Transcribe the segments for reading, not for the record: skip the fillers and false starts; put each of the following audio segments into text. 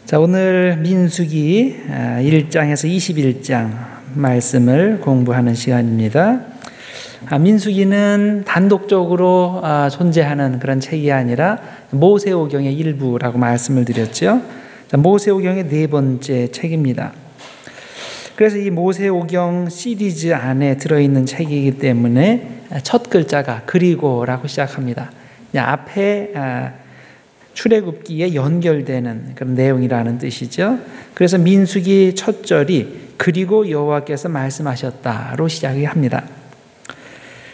자, 오늘 민수기 1장에서 21장 말씀을 공부하는 시간입니다. 민수기는 단독적으로 존재하는 그런 책이 아니라 모세오경의 일부라고 말씀을 드렸죠. 모세오경의 네 번째 책입니다. 그래서 이 모세오경 시리즈 안에 들어있는 책이기 때문에 첫 글자가 그리고라고 시작합니다. 앞에 출애굽기에 연결되는 그런 내용이라는 뜻이죠. 그래서 민수기 첫 절이 그리고 여호와께서 말씀하셨다로 시작을 합니다.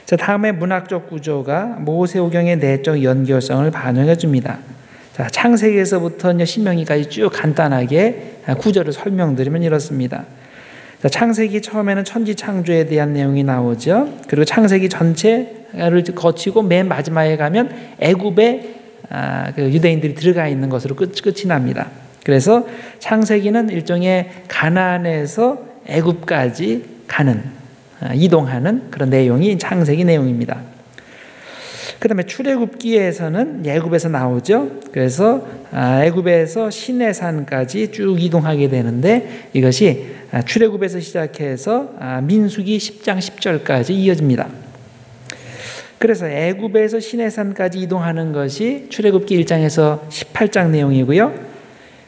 자, 다음에 문학적 구조가 모세오경의 내적 연결성을 반영해 줍니다. 자, 창세기에서부터 신명기까지 쭉 간단하게 구조를 설명드리면 이렇습니다. 자, 창세기 처음에는 천지 창조에 대한 내용이 나오죠. 그리고 창세기 전체를 거치고 맨 마지막에 가면 애굽의 유대인들이 들어가 있는 것으로 끝이 납니다. 그래서 창세기는 일종의 가나안에서 애굽까지 가는, 이동하는 그런 내용이 창세기 내용입니다. 그 다음에 출애굽기에서는 애굽에서 나오죠. 그래서 애굽에서 시내산까지 쭉 이동하게 되는데 이것이 출애굽에서 시작해서 민수기 10장 10절까지 이어집니다. 그래서 애굽에서 시내산까지 이동하는 것이 출애굽기 1장에서 18장 내용이고요.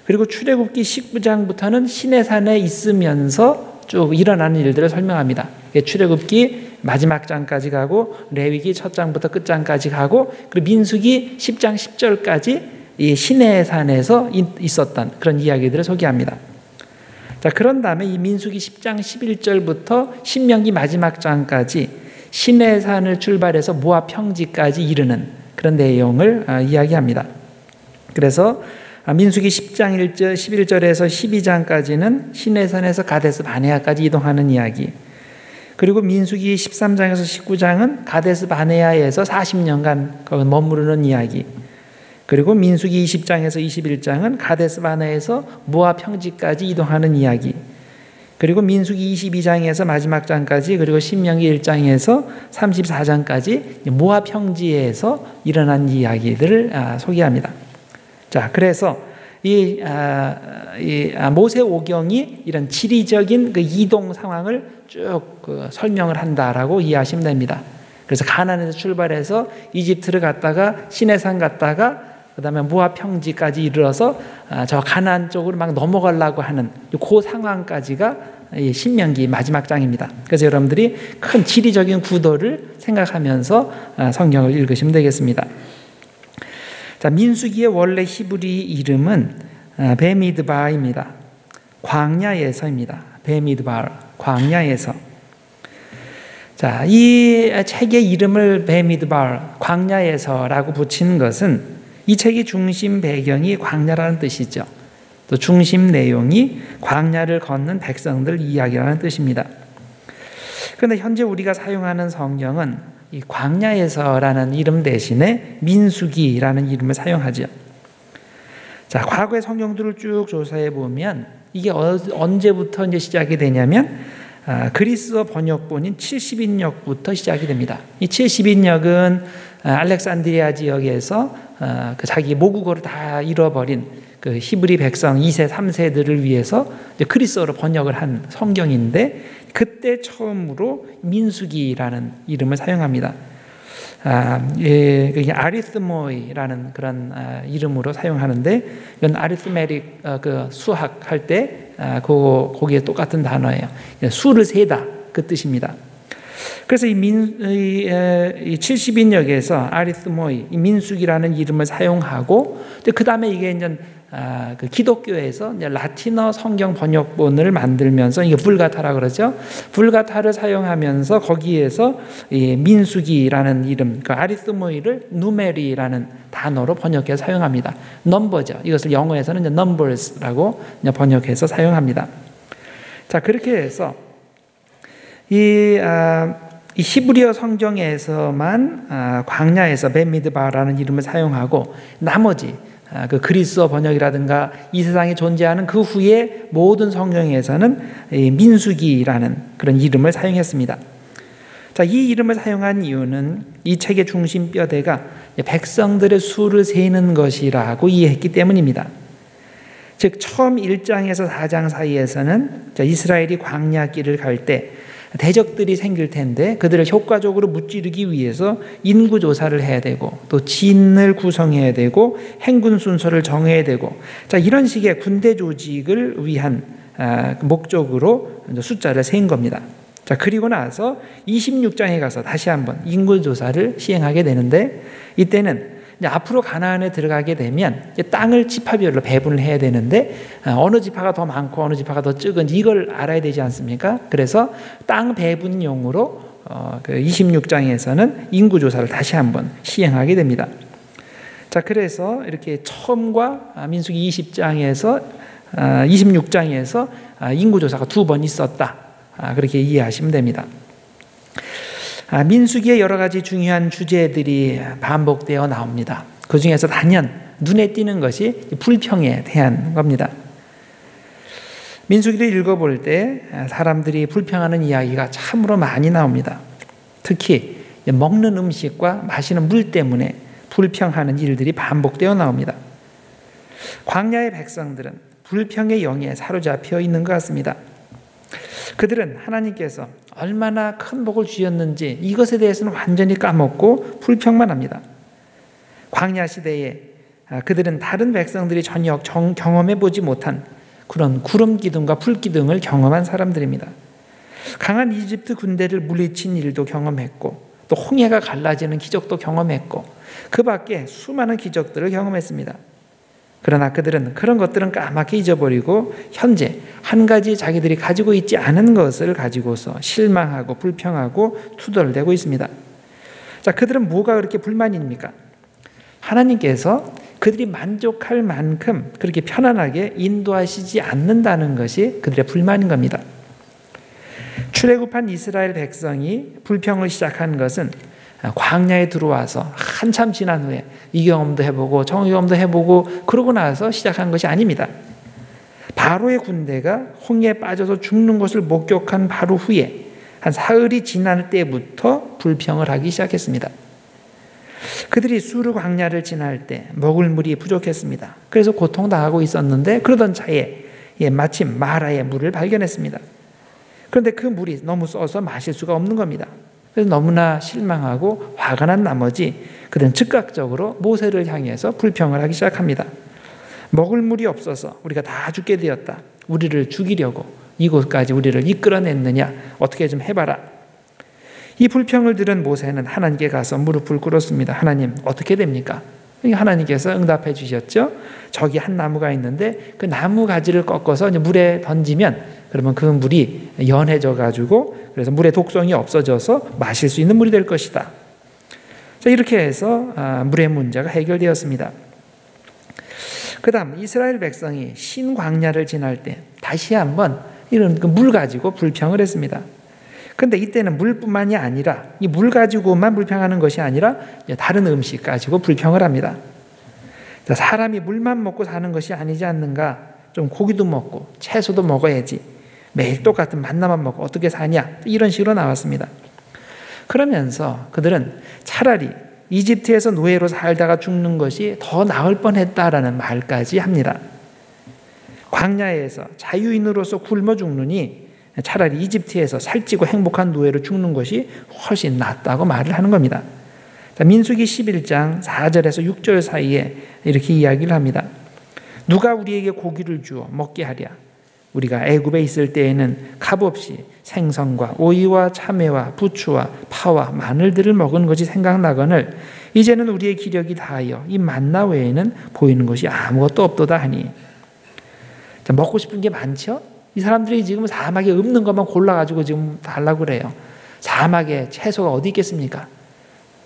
그리고 출애굽기 19장부터는 시내산에 있으면서 쭉 일어나는 일들을 설명합니다. 출애굽기 마지막 장까지 가고 레위기 첫 장부터 끝장까지 가고 그리고 민수기 10장 10절까지 이 시내산에서 있었던 그런 이야기들을 소개합니다. 자, 그런 다음에 이 민수기 10장 11절부터 신명기 마지막 장까지 시내산을 출발해서 모압 평지까지 이르는 그런 내용을 이야기합니다. 그래서 민수기 10장 1절, 11절에서 12장까지는 시내산에서 가데스 바네아까지 이동하는 이야기. 그리고 민수기 13장에서 19장은 가데스 바네아에서 40년간 거기 머무르는 이야기. 그리고 민수기 20장에서 21장은 가데스 바네아에서 모압 평지까지 이동하는 이야기. 그리고 민수기 22장에서 마지막 장까지 그리고 신명기 1장에서 34장까지 모압 평지에서 일어난 이야기들을 소개합니다. 자, 그래서 이 모세오경이 이런 지리적인 그 이동 상황을 쭉 설명을 한다라고 이해하시면 됩니다. 그래서 가나안에서 출발해서 이집트를 갔다가 시내산 갔다가 그다음에 모압 평지까지 이르러서 저 가나안 쪽으로 막 넘어가려고 하는 그 상황까지가 신명기 마지막 장입니다. 그래서 여러분들이 큰 지리적인 구도를 생각하면서 성경을 읽으시면 되겠습니다. 자, 민수기의 원래 히브리 이름은 베미드바입니다. 광야에서입니다. 베미드바, 광야에서. 자, 이 책의 이름을 베미드바, 광야에서라고 붙이는 것은 이 책의 중심 배경이 광야라는 뜻이죠. 또 중심 내용이 광야를 걷는 백성들 이야기라는 뜻입니다. 그런데 현재 우리가 사용하는 성경은 이 광야에서라는 이름 대신에 민수기라는 이름을 사용하죠. 자, 과거의 성경들을 쭉 조사해 보면 이게 언제부터 이제 시작이 되냐면 그리스어 번역본인 70인역부터 시작이 됩니다. 이 70인역은 알렉산드리아 지역에서 자기 모국어를 다 잃어버린 그 히브리 백성 2세, 3세들을 위해서 이제 그리스어로 번역을 한 성경인데 그때 처음으로 민수기라는 이름을 사용합니다. 그게 아리스모이라는 그런 이름으로 사용하는데 이건 아리스메릭 그 수학할 때 거기에 똑같은 단어예요. 수를 세다 그 뜻입니다. 그래서 이 70인역에서 아리스모이, 이 민수기라는 이름을 사용하고 그 다음에 이게 이제 그 기독교에서 이제 라틴어 성경 번역본을 만들면서 이게 불가타라 그러죠. 불가타를 사용하면서 거기에서 이 민수기라는 이름, 그 아리스모이를 누메리라는 단어로 번역해서 사용합니다. 넘버죠. 이것을 영어에서는 이제 numbers라고 이제 번역해서 사용합니다. 자, 그렇게 해서 이 히브리어 성경에서만 광야에서 베미드바라는 이름을 사용하고 나머지 그 그리스어 번역이라든가 이 세상에 존재하는 그 후에 모든 성경에서는 민수기라는 그런 이름을 사용했습니다. 자, 이 이름을 사용한 이유는 이 책의 중심 뼈대가 백성들의 수를 세는 것이라고 이해했기 때문입니다. 즉 처음 1장에서 4장 사이에서는 이스라엘이 광야 길을 갈 때 대적들이 생길 텐데 그들을 효과적으로 무찌르기 위해서 인구조사를 해야 되고 또 진을 구성해야 되고 행군 순서를 정해야 되고 이런 식의 군대 조직을 위한 목적으로 숫자를 세운 겁니다. 그리고 나서 26장에 가서 다시 한번 인구조사를 시행하게 되는데 이때는 앞으로 가나안에 들어가게 되면 땅을 지파별로 배분을 해야 되는데 어느 지파가 더 많고 어느 지파가 더 적은지 이걸 알아야 되지 않습니까? 그래서 땅 배분용으로 26장에서는 인구조사를 다시 한번 시행하게 됩니다. 그래서 이렇게 처음과 민수기 20장에서 26장에서 인구조사가 2번 있었다. 그렇게 이해하시면 됩니다. 민수기의 여러 가지 중요한 주제들이 반복되어 나옵니다. 그 중에서 단연 눈에 띄는 것이 불평에 대한 겁니다. 민수기를 읽어볼 때 사람들이 불평하는 이야기가 참으로 많이 나옵니다. 특히 먹는 음식과 마시는 물 때문에 불평하는 일들이 반복되어 나옵니다. 광야의 백성들은 불평의 영에 사로잡혀 있는 것 같습니다. 그들은 하나님께서 얼마나 큰 복을 주셨는지 이것에 대해서는 완전히 까먹고 불평만 합니다. 광야 시대에 그들은 다른 백성들이 전혀 경험해 보지 못한 그런 구름 기둥과 불 기둥을 경험한 사람들입니다. 강한 이집트 군대를 물리친 일도 경험했고 또 홍해가 갈라지는 기적도 경험했고 그 밖에 수많은 기적들을 경험했습니다. 그러나 그들은 그런 것들은 까맣게 잊어버리고 현재 한 가지 자기들이 가지고 있지 않은 것을 가지고서 실망하고 불평하고 투덜대고 있습니다. 그들은 뭐가 그렇게 불만입니까? 하나님께서 그들이 만족할 만큼 그렇게 편안하게 인도하시지 않는다는 것이 그들의 불만인 겁니다. 출애굽한 이스라엘 백성이 불평을 시작한 것은 광야에 들어와서 한참 지난 후에 이 경험도 해보고 저 경험도 해보고 그러고 나서 시작한 것이 아닙니다. 바로의 군대가 홍해에 빠져서 죽는 것을 목격한 바로 후에 한 사흘이 지날 때부터 불평을 하기 시작했습니다. 그들이 수르 광야를 지날 때 먹을 물이 부족했습니다. 그래서 고통당하고 있었는데 그러던 차에 마침 마라의 물을 발견했습니다. 그런데 그 물이 너무 써서 마실 수가 없는 겁니다. 그래서 너무나 실망하고 화가 난 나머지 그들은 즉각적으로 모세를 향해서 불평을 하기 시작합니다. 먹을 물이 없어서 우리가 다 죽게 되었다. 우리를 죽이려고 이곳까지 우리를 이끌어냈느냐. 어떻게 좀 해봐라. 이 불평을 들은 모세는 하나님께 가서 무릎을 꿇었습니다. 하나님 어떻게 됩니까? 하나님께서 응답해 주셨죠. 저기 한 나무가 있는데 그 나무 가지를 꺾어서 물에 던지면 그러면 그 물이 연해져 가지고 그래서 물의 독성이 없어져서 마실 수 있는 물이 될 것이다. 이렇게 해서 물의 문제가 해결되었습니다. 그 다음 이스라엘 백성이 신광야를 지날 때 다시 한번 이런 물 가지고 불평을 했습니다. 근데 이때는 물뿐만이 아니라 이 물 가지고만 불평하는 것이 아니라 다른 음식 가지고 불평을 합니다. 사람이 물만 먹고 사는 것이 아니지 않는가? 좀 고기도 먹고 채소도 먹어야지. 매일 똑같은 만나만 먹고 어떻게 사냐? 이런 식으로 나왔습니다. 그러면서 그들은 차라리 이집트에서 노예로 살다가 죽는 것이 더 나을 뻔했다라는 말까지 합니다. 광야에서 자유인으로서 굶어 죽느니 차라리 이집트에서 살찌고 행복한 노예로 죽는 것이 훨씬 낫다고 말을 하는 겁니다. 민수기 11장 4절에서 6절 사이에 이렇게 이야기를 합니다. 누가 우리에게 고기를 주어 먹게 하랴. 우리가 애굽에 있을 때에는 값없이 생선과 오이와 참외와 부추와 파와 마늘들을 먹은 것이 생각나거늘 이제는 우리의 기력이 다하여 이 만나 외에는 보이는 것이 아무것도 없도다 하니. 먹고 싶은 게 많죠? 이 사람들이 지금 사막에 없는 것만 골라가지고 지금 달라고 그래요. 사막에 채소가 어디 있겠습니까?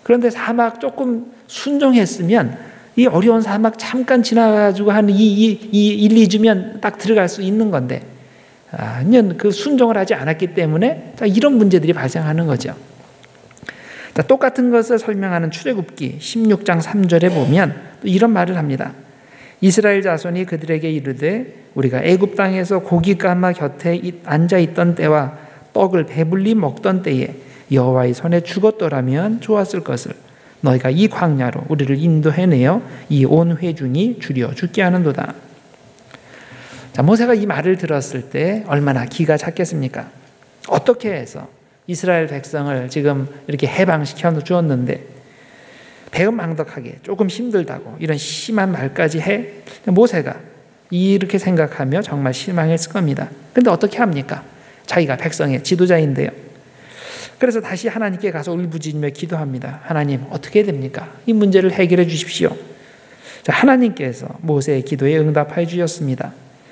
그런데 사막 조금 순종했으면 이 어려운 사막 잠깐 지나가지고 한 1, 2주면 딱 들어갈 수 있는 건데 그 순종을 하지 않았기 때문에 이런 문제들이 발생하는 거죠. 똑같은 것을 설명하는 출애굽기 16장 3절에 보면 또 이런 말을 합니다. 이스라엘 자손이 그들에게 이르되 우리가 애굽 땅에서 고기가마 곁에 앉아있던 때와 떡을 배불리 먹던 때에 여호와의 손에 죽었더라면 좋았을 것을 너희가 이 광야로 우리를 인도해내어 이 온 회중이 줄여 죽게 하는도다. 자, 모세가 이 말을 들었을 때 얼마나 기가 찼겠습니까? 어떻게 해서 이스라엘 백성을 지금 이렇게 해방시켜 주었는데 배은망덕하게 조금 힘들다고 이런 심한 말까지 해? 모세가 이렇게 생각하며 정말 실망했을 겁니다. 그런데 어떻게 합니까? 자기가 백성의 지도자인데요. 그래서 다시 하나님께 가서 울부짖으며 기도합니다. 하나님, 어떻게 됩니까? 이 문제를 해결해 주십시오. 자, 하나님께서 모세의 기도에 응답해 주셨습니다.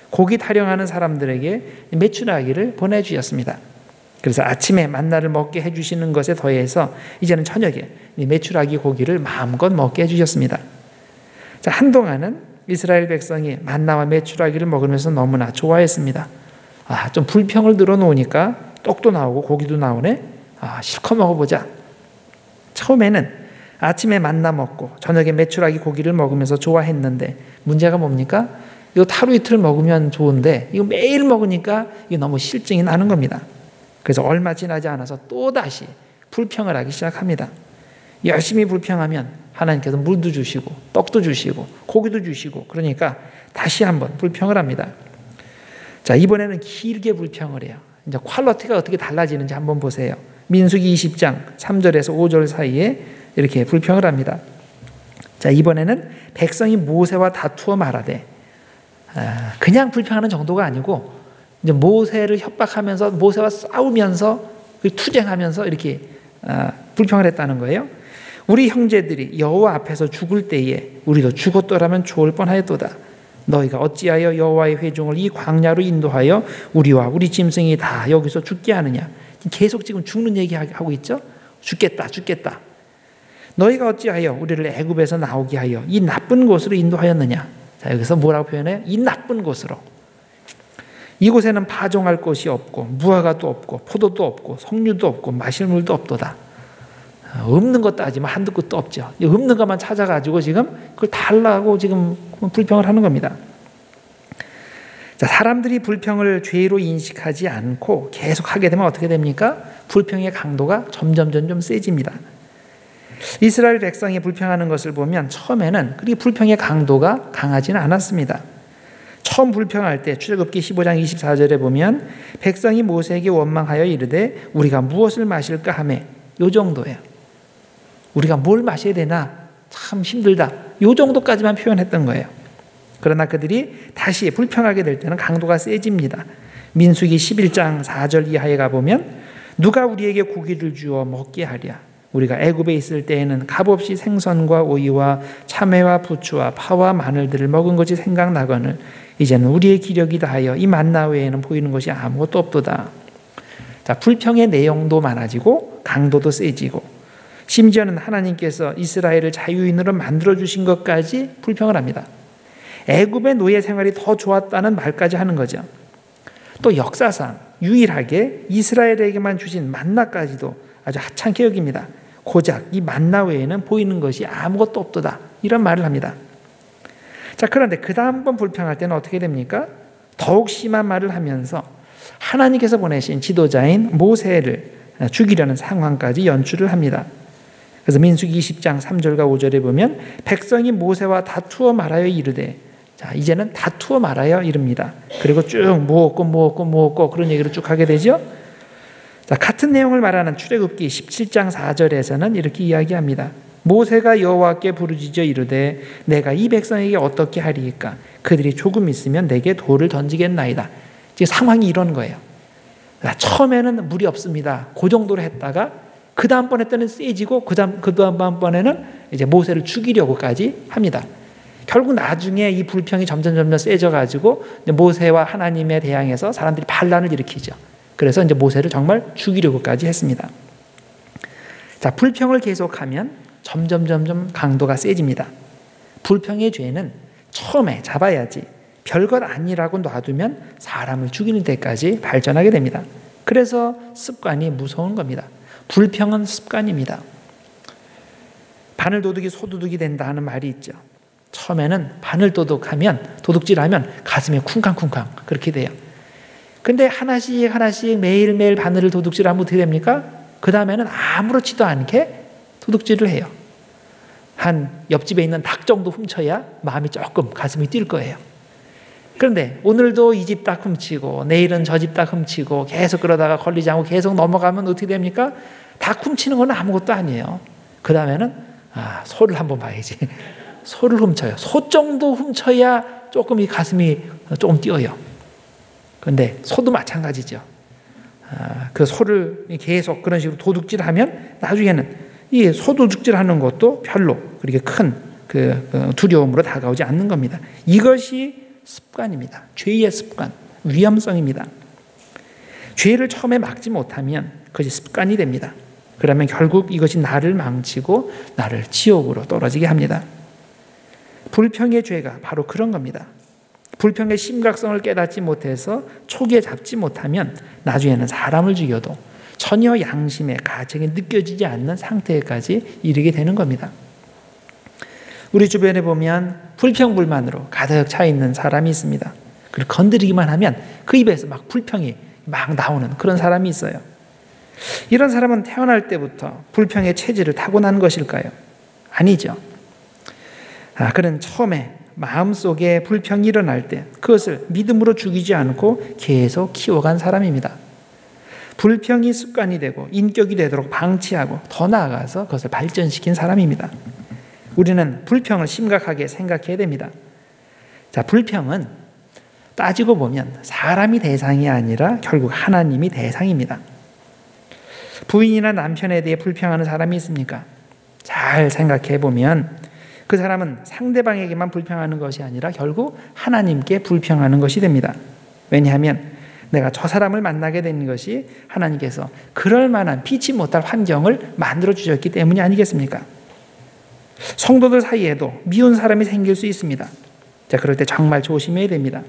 고기 타령하는 사람들에게 메추라기를 보내주셨습니다. 그래서 아침에 만나를 먹게 해주시는 것에 더해서 이제는 저녁에 메추라기 고기를 마음껏 먹게 해주셨습니다. 자, 한동안은 이스라엘 백성이 만나와 메추라기를 먹으면서 너무나 좋아했습니다. 좀 불평을 늘어놓으니까 떡도 나오고 고기도 나오네. 실컷 먹어보자. 처음에는 아침에 만나 먹고 저녁에 메추라기 고기를 먹으면서 좋아했는데 문제가 뭡니까? 이거 하루 이틀 먹으면 좋은데 이거 매일 먹으니까 이게 너무 실증이 나는 겁니다. 그래서 얼마 지나지 않아서 또다시 불평을 하기 시작합니다. 열심히 불평하면 하나님께서 물도 주시고 떡도 주시고 고기도 주시고 그러니까 다시 한번 불평을 합니다. 자, 이번에는 길게 불평을 해요. 이제 퀄리티가 어떻게 달라지는지 한번 보세요. 민수기 20장 3절에서 5절 사이에 이렇게 불평을 합니다. 자, 이번에는 백성이 모세와 다투어 말하되 그냥 불평하는 정도가 아니고 이제 모세를 협박하면서 모세와 싸우면서 투쟁하면서 이렇게 불평을 했다는 거예요. 우리 형제들이 여호와 앞에서 죽을 때에 우리도 죽었더라면 좋을 뻔하였도다. 너희가 어찌하여 여호와의 회중을 이 광야로 인도하여 우리와 우리 짐승이 다 여기서 죽게 하느냐. 계속 지금 죽는 얘기하고 있죠. 죽겠다 죽겠다. 너희가 어찌하여 우리를 애굽에서 나오게 하여 이 나쁜 곳으로 인도하였느냐. 자, 여기서 뭐라고 표현해요? 이 나쁜 곳으로. 이곳에는 파종할 곳이 없고 무화과도 없고 포도도 없고 석류도 없고 마실 물도 없도다. 없는 것 따지면 한두 끝도 없죠. 없는 것만 찾아가지고 지금 그걸 달라고 지금 불평을 하는 겁니다. 자, 사람들이 불평을 죄로 인식하지 않고 계속 하게 되면 어떻게 됩니까? 불평의 강도가 점점 세집니다. 이스라엘 백성이 불평하는 것을 보면 처음에는 그렇게 불평의 강도가 강하지는 않았습니다. 처음 불평할 때 출애굽기 15장 24절에 보면 백성이 모세에게 원망하여 이르되 우리가 무엇을 마실까 하며 요 정도예요. 우리가 뭘 마셔야 되나 참 힘들다. 요 정도까지만 표현했던 거예요. 그러나 그들이 다시 불평하게 될 때는 강도가 세집니다. 민수기 11장 4절 이하에 가보면 누가 우리에게 고기를 주어 먹게 하랴. 우리가 애굽에 있을 때에는 값없이 생선과 오이와 참외와 부추와 파와 마늘들을 먹은 것이 생각나거늘 이제는 우리의 기력이 다하여 이 만나 외에는 보이는 것이 아무것도 없도다. 자, 불평의 내용도 많아지고 강도도 세지고 심지어는 하나님께서 이스라엘을 자유인으로 만들어주신 것까지 불평을 합니다. 애굽의 노예 생활이 더 좋았다는 말까지 하는 거죠. 또 역사상 유일하게 이스라엘에게만 주신 만나까지도 아주 하찮게 여깁니다. 고작 이 만나 외에는 보이는 것이 아무것도 없도다. 이런 말을 합니다. 자, 그런데 그 다음번 불평할 때는 어떻게 됩니까? 더욱 심한 말을 하면서 하나님께서 보내신 지도자인 모세를 죽이려는 상황까지 연출을 합니다. 그래서 민수기 20장 3절과 5절에 보면 백성이 모세와 다투어 말하여 이르되 자, 이제는 다투어 말하여 이릅니다. 그리고 쭉 모았고 그런 얘기를 쭉 하게 되죠. 자, 같은 내용을 말하는 출애굽기 17장 4절에서는 이렇게 이야기합니다. 모세가 여호와께 부르짖어 이르되 내가 이 백성에게 어떻게 하리이까? 그들이 조금 있으면 내게 돌을 던지겠나이다. 지금 상황이 이런 거예요. 처음에는 물이 없습니다. 그 정도로 했다가 그 다음번에 때는 세지고 그 다음번에는 이제 모세를 죽이려고까지 합니다. 결국 나중에 이 불평이 점점 세져가지고 모세와 하나님에 대항해서 사람들이 반란을 일으키죠. 그래서 이제 모세를 정말 죽이려고까지 했습니다. 자, 불평을 계속하면 점점 강도가 세집니다. 불평의 죄는 처음에 잡아야지 별것 아니라고 놔두면 사람을 죽이는 데까지 발전하게 됩니다. 그래서 습관이 무서운 겁니다. 불평은 습관입니다. 바늘도둑이 소도둑이 된다 하는 말이 있죠. 처음에는 도둑질하면 가슴이 쿵쾅쿵쾅 그렇게 돼요. 근데 하나씩 매일매일 바늘을 도둑질하면 어떻게 됩니까? 그 다음에는 아무렇지도 않게 도둑질을 해요. 한 옆집에 있는 닭 정도 훔쳐야 마음이 조금 가슴이 뛸 거예요. 그런데 오늘도 이 집 딱 훔치고 내일은 저 집 딱 훔치고 계속 그러다가 걸리지 않고 계속 넘어가면 어떻게 됩니까? 닭 훔치는 건 아무것도 아니에요. 그 다음에는 소를 한번 봐야지. 소를 훔쳐요. 소 정도 훔쳐야 조금 이 가슴이 조금 뛰어요. 그런데 소도 마찬가지죠. 그 소를 계속 그런 식으로 도둑질하면 나중에는 이 소도둑질하는 것도 별로 그렇게 큰 두려움으로 다가오지 않는 겁니다. 이것이 습관입니다. 죄의 습관, 위험성입니다. 죄를 처음에 막지 못하면 그것이 습관이 됩니다. 그러면 결국 이것이 나를 망치고 나를 지옥으로 떨어지게 합니다. 불평의 죄가 바로 그런 겁니다. 불평의 심각성을 깨닫지 못해서 초기에 잡지 못하면 나중에는 사람을 죽여도 전혀 양심의 가책이 느껴지지 않는 상태까지 이르게 되는 겁니다. 우리 주변에 보면 불평불만으로 가득 차 있는 사람이 있습니다. 그리고 건드리기만 하면 그 입에서 막 불평이 막 나오는 그런 사람이 있어요. 이런 사람은 태어날 때부터 불평의 체질을 타고난 것일까요? 아니죠. 그는 처음에 마음속에 불평이 일어날 때 그것을 믿음으로 죽이지 않고 계속 키워간 사람입니다. 불평이 습관이 되고 인격이 되도록 방치하고 더 나아가서 그것을 발전시킨 사람입니다. 우리는 불평을 심각하게 생각해야 됩니다. 자, 불평은 따지고 보면 사람이 대상이 아니라 결국 하나님이 대상입니다. 부인이나 남편에 대해 불평하는 사람이 있습니까? 잘 생각해 보면 그 사람은 상대방에게만 불평하는 것이 아니라 결국 하나님께 불평하는 것이 됩니다. 왜냐하면 내가 저 사람을 만나게 된 것이 하나님께서 그럴 만한 피치 못할 환경을 만들어 주셨기 때문이 아니겠습니까? 성도들 사이에도 미운 사람이 생길 수 있습니다. 자, 그럴 때 정말 조심해야 됩니다.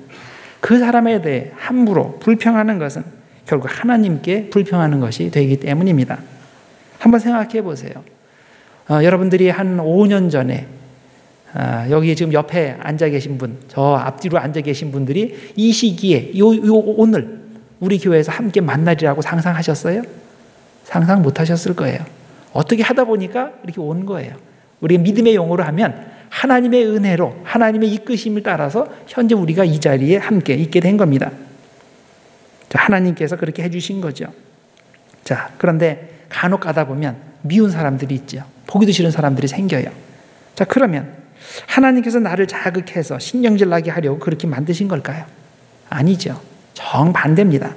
그 사람에 대해 함부로 불평하는 것은 결국 하나님께 불평하는 것이 되기 때문입니다. 한번 생각해 보세요. 여러분들이 한 5년 전에 여기 지금 옆에 앉아 계신 분, 저 앞뒤로 앉아 계신 분들이 이 시기에 오늘 우리 교회에서 함께 만나리라고 상상하셨어요? 상상 못 하셨을 거예요. 어떻게 하다 보니까 이렇게 온 거예요. 우리가 믿음의 용어로 하면 하나님의 은혜로 하나님의 이끄심을 따라서 현재 우리가 이 자리에 함께 있게 된 겁니다. 자, 하나님께서 그렇게 해주신 거죠. 자, 그런데 간혹 가다 보면 미운 사람들이 있죠. 보기도 싫은 사람들이 생겨요. 자, 그러면 하나님께서 나를 자극해서 신경질 나게 하려고 그렇게 만드신 걸까요? 아니죠. 정반대입니다.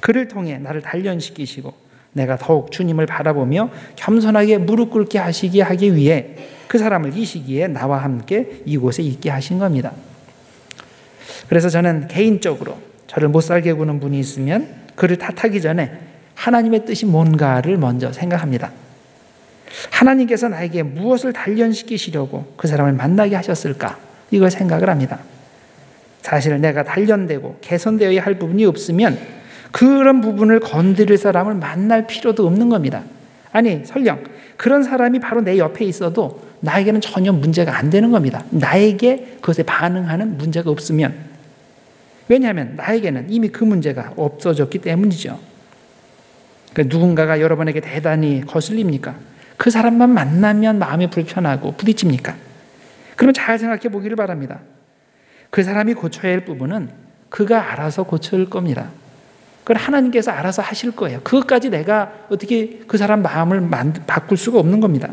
그를 통해 나를 단련시키시고 내가 더욱 주님을 바라보며 겸손하게 무릎 꿇게 하기 위해 그 사람을 이 시기에 나와 함께 이곳에 있게 하신 겁니다. 그래서 저는 개인적으로 저를 못 살게 구는 분이 있으면 그를 탓하기 전에 하나님의 뜻이 뭔가를 먼저 생각합니다. 하나님께서 나에게 무엇을 단련시키시려고 그 사람을 만나게 하셨을까? 이걸 생각을 합니다. 사실 내가 단련되고 개선되어야 할 부분이 없으면 그런 부분을 건드릴 사람을 만날 필요도 없는 겁니다. 아니, 설령 그런 사람이 바로 내 옆에 있어도 나에게는 전혀 문제가 안 되는 겁니다. 나에게 그것에 반응하는 문제가 없으면. 왜냐하면 나에게는 이미 그 문제가 없어졌기 때문이죠. 그러니까 누군가가 여러분에게 대단히 거슬립니까? 그 사람만 만나면 마음이 불편하고 부딪힙니까? 그러면 잘 생각해 보기를 바랍니다. 그 사람이 고쳐야 할 부분은 그가 알아서 고칠 겁니다. 그걸 하나님께서 알아서 하실 거예요. 그것까지 내가 어떻게 그 사람 마음을 바꿀 수가 없는 겁니다.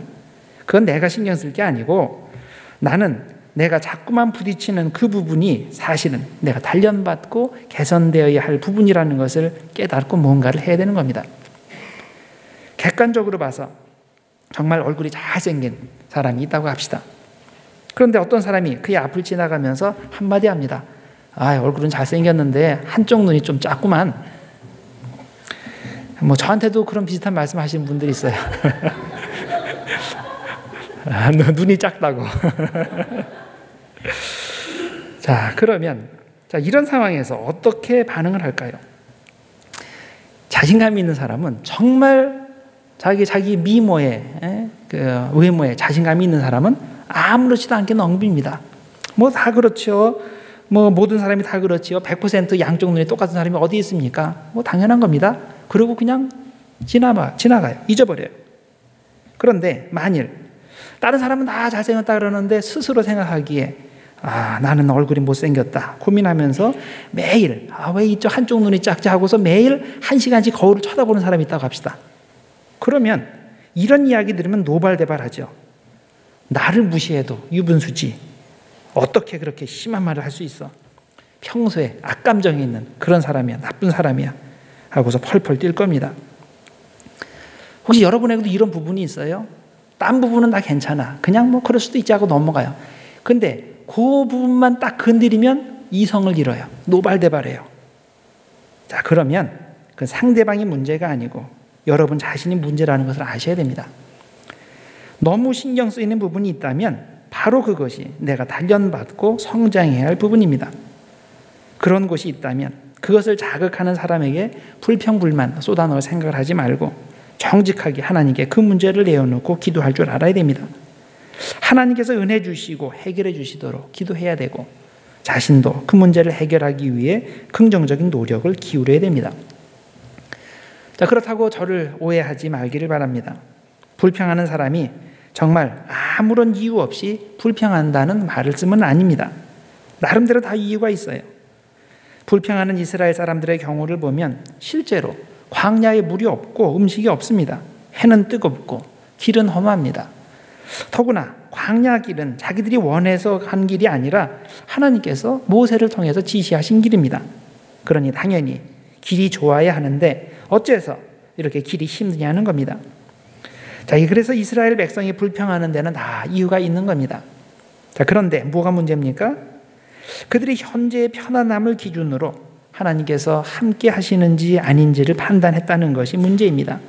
그건 내가 신경 쓸 게 아니고 나는 내가 자꾸만 부딪히는 그 부분이 사실은 내가 단련받고 개선되어야 할 부분이라는 것을 깨닫고 뭔가를 해야 되는 겁니다. 객관적으로 봐서 정말 얼굴이 잘생긴 사람이 있다고 합시다. 그런데 어떤 사람이 그의 앞을 지나가면서 한마디 합니다. 얼굴은 잘생겼는데 한쪽 눈이 좀 작구만. 저한테도 그런 비슷한 말씀 하시는 분들이 있어요. 눈이 작다고. 자, 그러면 이런 상황에서 어떻게 반응을 할까요? 자신감 있는 사람은 정말 자기 미모에, 외모에 자신감이 있는 사람은 아무렇지도 않게 넘깁니다. 다 그렇죠. 모든 사람이 다 그렇지요. 100% 양쪽 눈이 똑같은 사람이 어디 있습니까? 당연한 겁니다. 그리고 그냥 지나가요. 잊어버려요. 그런데 만일 다른 사람은 다 잘생겼다 그러는데 스스로 생각하기에 나는 얼굴이 못생겼다 고민하면서 매일 왜 이쪽 한쪽 눈이 작지 하고서 매일 1시간씩 거울을 쳐다보는 사람이 있다고 합시다. 그러면 이런 이야기 들으면 노발대발하죠. 나를 무시해도 유분수지 어떻게 그렇게 심한 말을 할 수 있어. 평소에 악감정이 있는 그런 사람이야. 나쁜 사람이야 하고서 펄펄 뛸 겁니다. 혹시 여러분에게도 이런 부분이 있어요? 딴 부분은 다 괜찮아. 그냥 뭐 그럴 수도 있지 하고 넘어가요. 근데 그 부분만 딱 건드리면 이성을 잃어요. 노발대발해요. 자, 그러면 그 상대방이 문제가 아니고 여러분 자신이 문제라는 것을 아셔야 됩니다. 너무 신경 쓰이는 부분이 있다면 바로 그것이 내가 단련받고 성장해야 할 부분입니다. 그런 곳이 있다면 그것을 자극하는 사람에게 불평불만 쏟아넣을 생각을 하지 말고 정직하게 하나님께 그 문제를 내어놓고 기도할 줄 알아야 됩니다. 하나님께서 은혜 주시고 해결해 주시도록 기도해야 되고 자신도 그 문제를 해결하기 위해 긍정적인 노력을 기울여야 됩니다. 자, 그렇다고 저를 오해하지 말기를 바랍니다. 불평하는 사람이 정말 아무런 이유 없이 불평한다는 말을 쓰면 아닙니다. 나름대로 다 이유가 있어요. 불평하는 이스라엘 사람들의 경우를 보면 실제로 광야에 물이 없고 음식이 없습니다. 해는 뜨겁고 길은 험합니다. 더구나 광야 길은 자기들이 원해서 간 길이 아니라 하나님께서 모세를 통해서 지시하신 길입니다. 그러니 당연히 길이 좋아야 하는데 어째서 이렇게 길이 힘드냐는 겁니다. 자, 그래서 이스라엘 백성이 불평하는 데는 다 이유가 있는 겁니다. 자, 그런데 뭐가 문제입니까? 그들이 현재의 편안함을 기준으로 하나님께서 함께 하시는지 아닌지를 판단했다는 것이 문제입니다.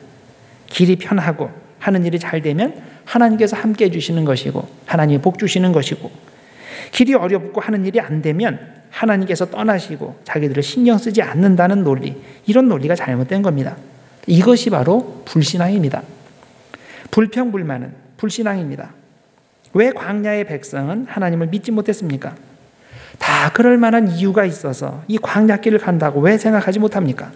길이 편하고 하는 일이 잘 되면 하나님께서 함께 해주시는 것이고 하나님이 복 주시는 것이고, 길이 어렵고 하는 일이 안 되면 하나님께서 떠나시고 자기들을 신경 쓰지 않는다는 논리, 이런 논리가 잘못된 겁니다. 이것이 바로 불신앙입니다. 불평불만은 불신앙입니다. 왜 광야의 백성은 하나님을 믿지 못했습니까? 다 그럴 만한 이유가 있어서 이 광야길을 간다고 왜 생각하지 못합니까?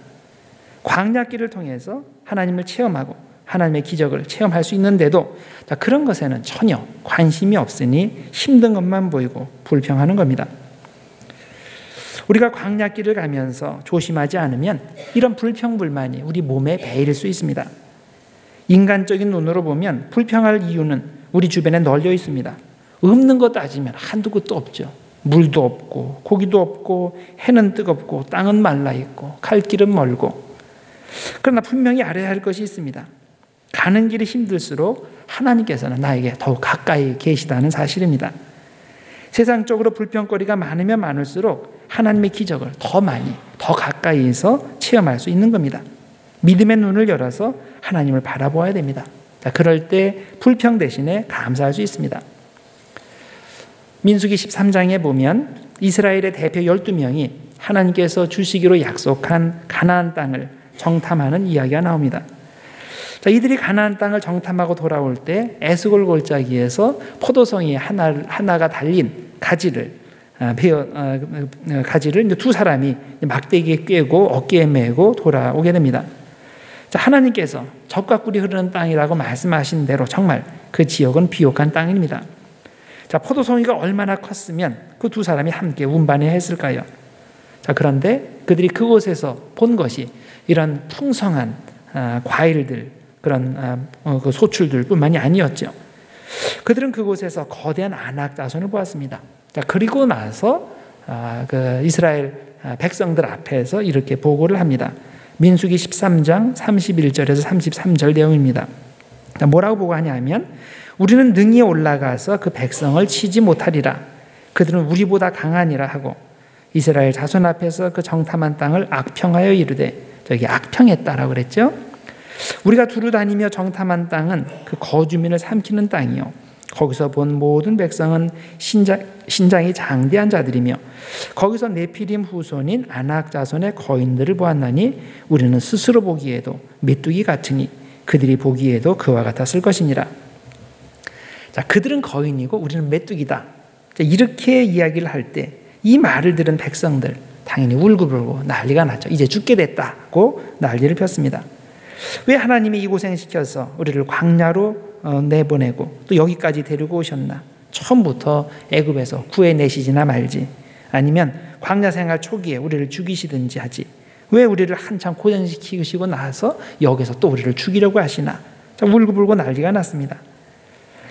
광야길을 통해서 하나님을 체험하고 하나님의 기적을 체험할 수 있는데도 그런 것에는 전혀 관심이 없으니 힘든 것만 보이고 불평하는 겁니다. 우리가 광야길을 가면서 조심하지 않으면 이런 불평불만이 우리 몸에 배일 수 있습니다. 인간적인 눈으로 보면 불평할 이유는 우리 주변에 널려 있습니다. 없는 것 따지면 한두 곳도 없죠. 물도 없고 고기도 없고 해는 뜨겁고 땅은 말라있고 갈 길은 멀고. 그러나 분명히 알아야 할 것이 있습니다. 가는 길이 힘들수록 하나님께서는 나에게 더욱 가까이 계시다는 사실입니다. 세상적으로 불평거리가 많으면 많을수록 하나님의 기적을 더 많이, 더 가까이에서 체험할 수 있는 겁니다. 믿음의 눈을 열어서 하나님을 바라보아야 됩니다. 자, 그럴 때 불평 대신에 감사할 수 있습니다. 민수기 13장에 보면 이스라엘의 대표 12명이 하나님께서 주시기로 약속한 가나안 땅을 정탐하는 이야기가 나옵니다. 자, 이들이 가나안 땅을 정탐하고 돌아올 때 에스골 골짜기에서 포도송이 하나가 달린 가지를 두 사람이 막대기에 꿰고 어깨에 메고 돌아오게 됩니다. 자, 하나님께서 젖과 꿀이 흐르는 땅이라고 말씀하신 대로 정말 그 지역은 비옥한 땅입니다. 자, 포도송이가 얼마나 컸으면 그 두 사람이 함께 운반해 했을까요? 자, 그런데 그들이 그곳에서 본 것이 이런 풍성한 과일들, 그런 그 소출들 뿐만이 아니었죠. 그들은 그곳에서 거대한 아낙 자손을 보았습니다. 자, 그리고 나서 그 이스라엘 백성들 앞에서 이렇게 보고를 합니다. 민수기 13장 31절에서 33절 내용입니다. 자, 뭐라고 보고하냐면 우리는 능히 올라가서 그 백성을 치지 못하리라. 그들은 우리보다 강하니라 하고 이스라엘 자손 앞에서 그 정탐한 땅을 악평하여 이르되, 저기 악평했다라고 그랬죠. 우리가 두루 다니며 정탐한 땅은 그 거주민을 삼키는 땅이요, 거기서 본 모든 백성은 신장이 장대한 자들이며 거기서 네피림 후손인 아낙 자손의 거인들을 보았나니 우리는 스스로 보기에도 메뚜기 같으니 그들이 보기에도 그와 같았을 것이니라. 자, 그들은 거인이고 우리는 메뚜기다. 자, 이렇게 이야기를 할 때 이 말을 들은 백성들 당연히 울고불고 난리가 났죠. 이제 죽게 됐다고 난리를 폈습니다. 왜 하나님이 이 고생시켜서 우리를 광야로 내보내고 또 여기까지 데리고 오셨나? 처음부터 애굽에서 구해내시지나 말지. 아니면 광야 생활 초기에 우리를 죽이시든지 하지. 왜 우리를 한참 고생시키시고 나서 여기서 또 우리를 죽이려고 하시나. 울고불고 난리가 났습니다.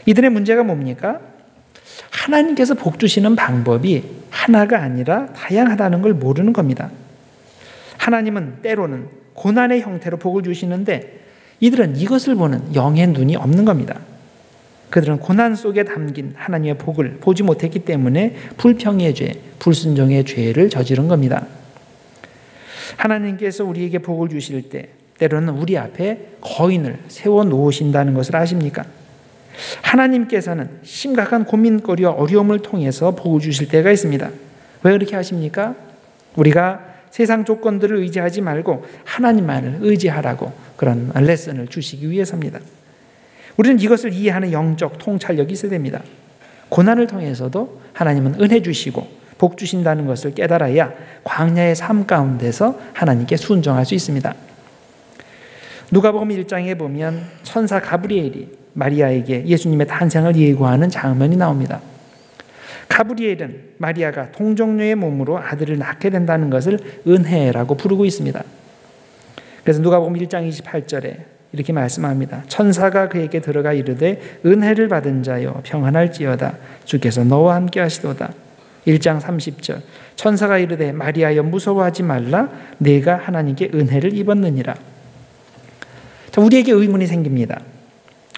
이들의 문제가 뭡니까? 하나님께서 복 주시는 방법이 하나가 아니라 다양하다는 걸 모르는 겁니다. 하나님은 때로는 고난의 형태로 복을 주시는데 이들은 이것을 보는 영의 눈이 없는 겁니다. 그들은 고난 속에 담긴 하나님의 복을 보지 못했기 때문에 불평의 죄, 불순종의 죄를 저지른 겁니다. 하나님께서 우리에게 복을 주실 때 때로는 우리 앞에 거인을 세워놓으신다는 것을 아십니까? 하나님께서는 심각한 고민거리와 어려움을 통해서 복을 주실 때가 있습니다. 왜 그렇게 하십니까? 우리가 세상 조건들을 의지하지 말고 하나님만을 의지하라고 그런 레슨을 주시기 위해서입니다. 우리는 이것을 이해하는 영적 통찰력이 있어야 됩니다. 고난을 통해서도 하나님은 은혜 주시고 복 주신다는 것을 깨달아야 광야의 삶 가운데서 하나님께 순종할 수 있습니다. 누가복음 1장에 보면 천사 가브리엘이 마리아에게 예수님의 탄생을 예고하는 장면이 나옵니다. 가브리엘은 마리아가 동정녀의 몸으로 아들을 낳게 된다는 것을 은혜라고 부르고 있습니다. 그래서 누가복음 1장 28절에 이렇게 말씀합니다. 천사가 그에게 들어가 이르되 은혜를 받은 자여 평안할지어다 주께서 너와 함께 하시도다. 1장 30절 천사가 이르되 마리아여 무서워하지 말라 내가 하나님께 은혜를 입었느니라. 자, 우리에게 의문이 생깁니다.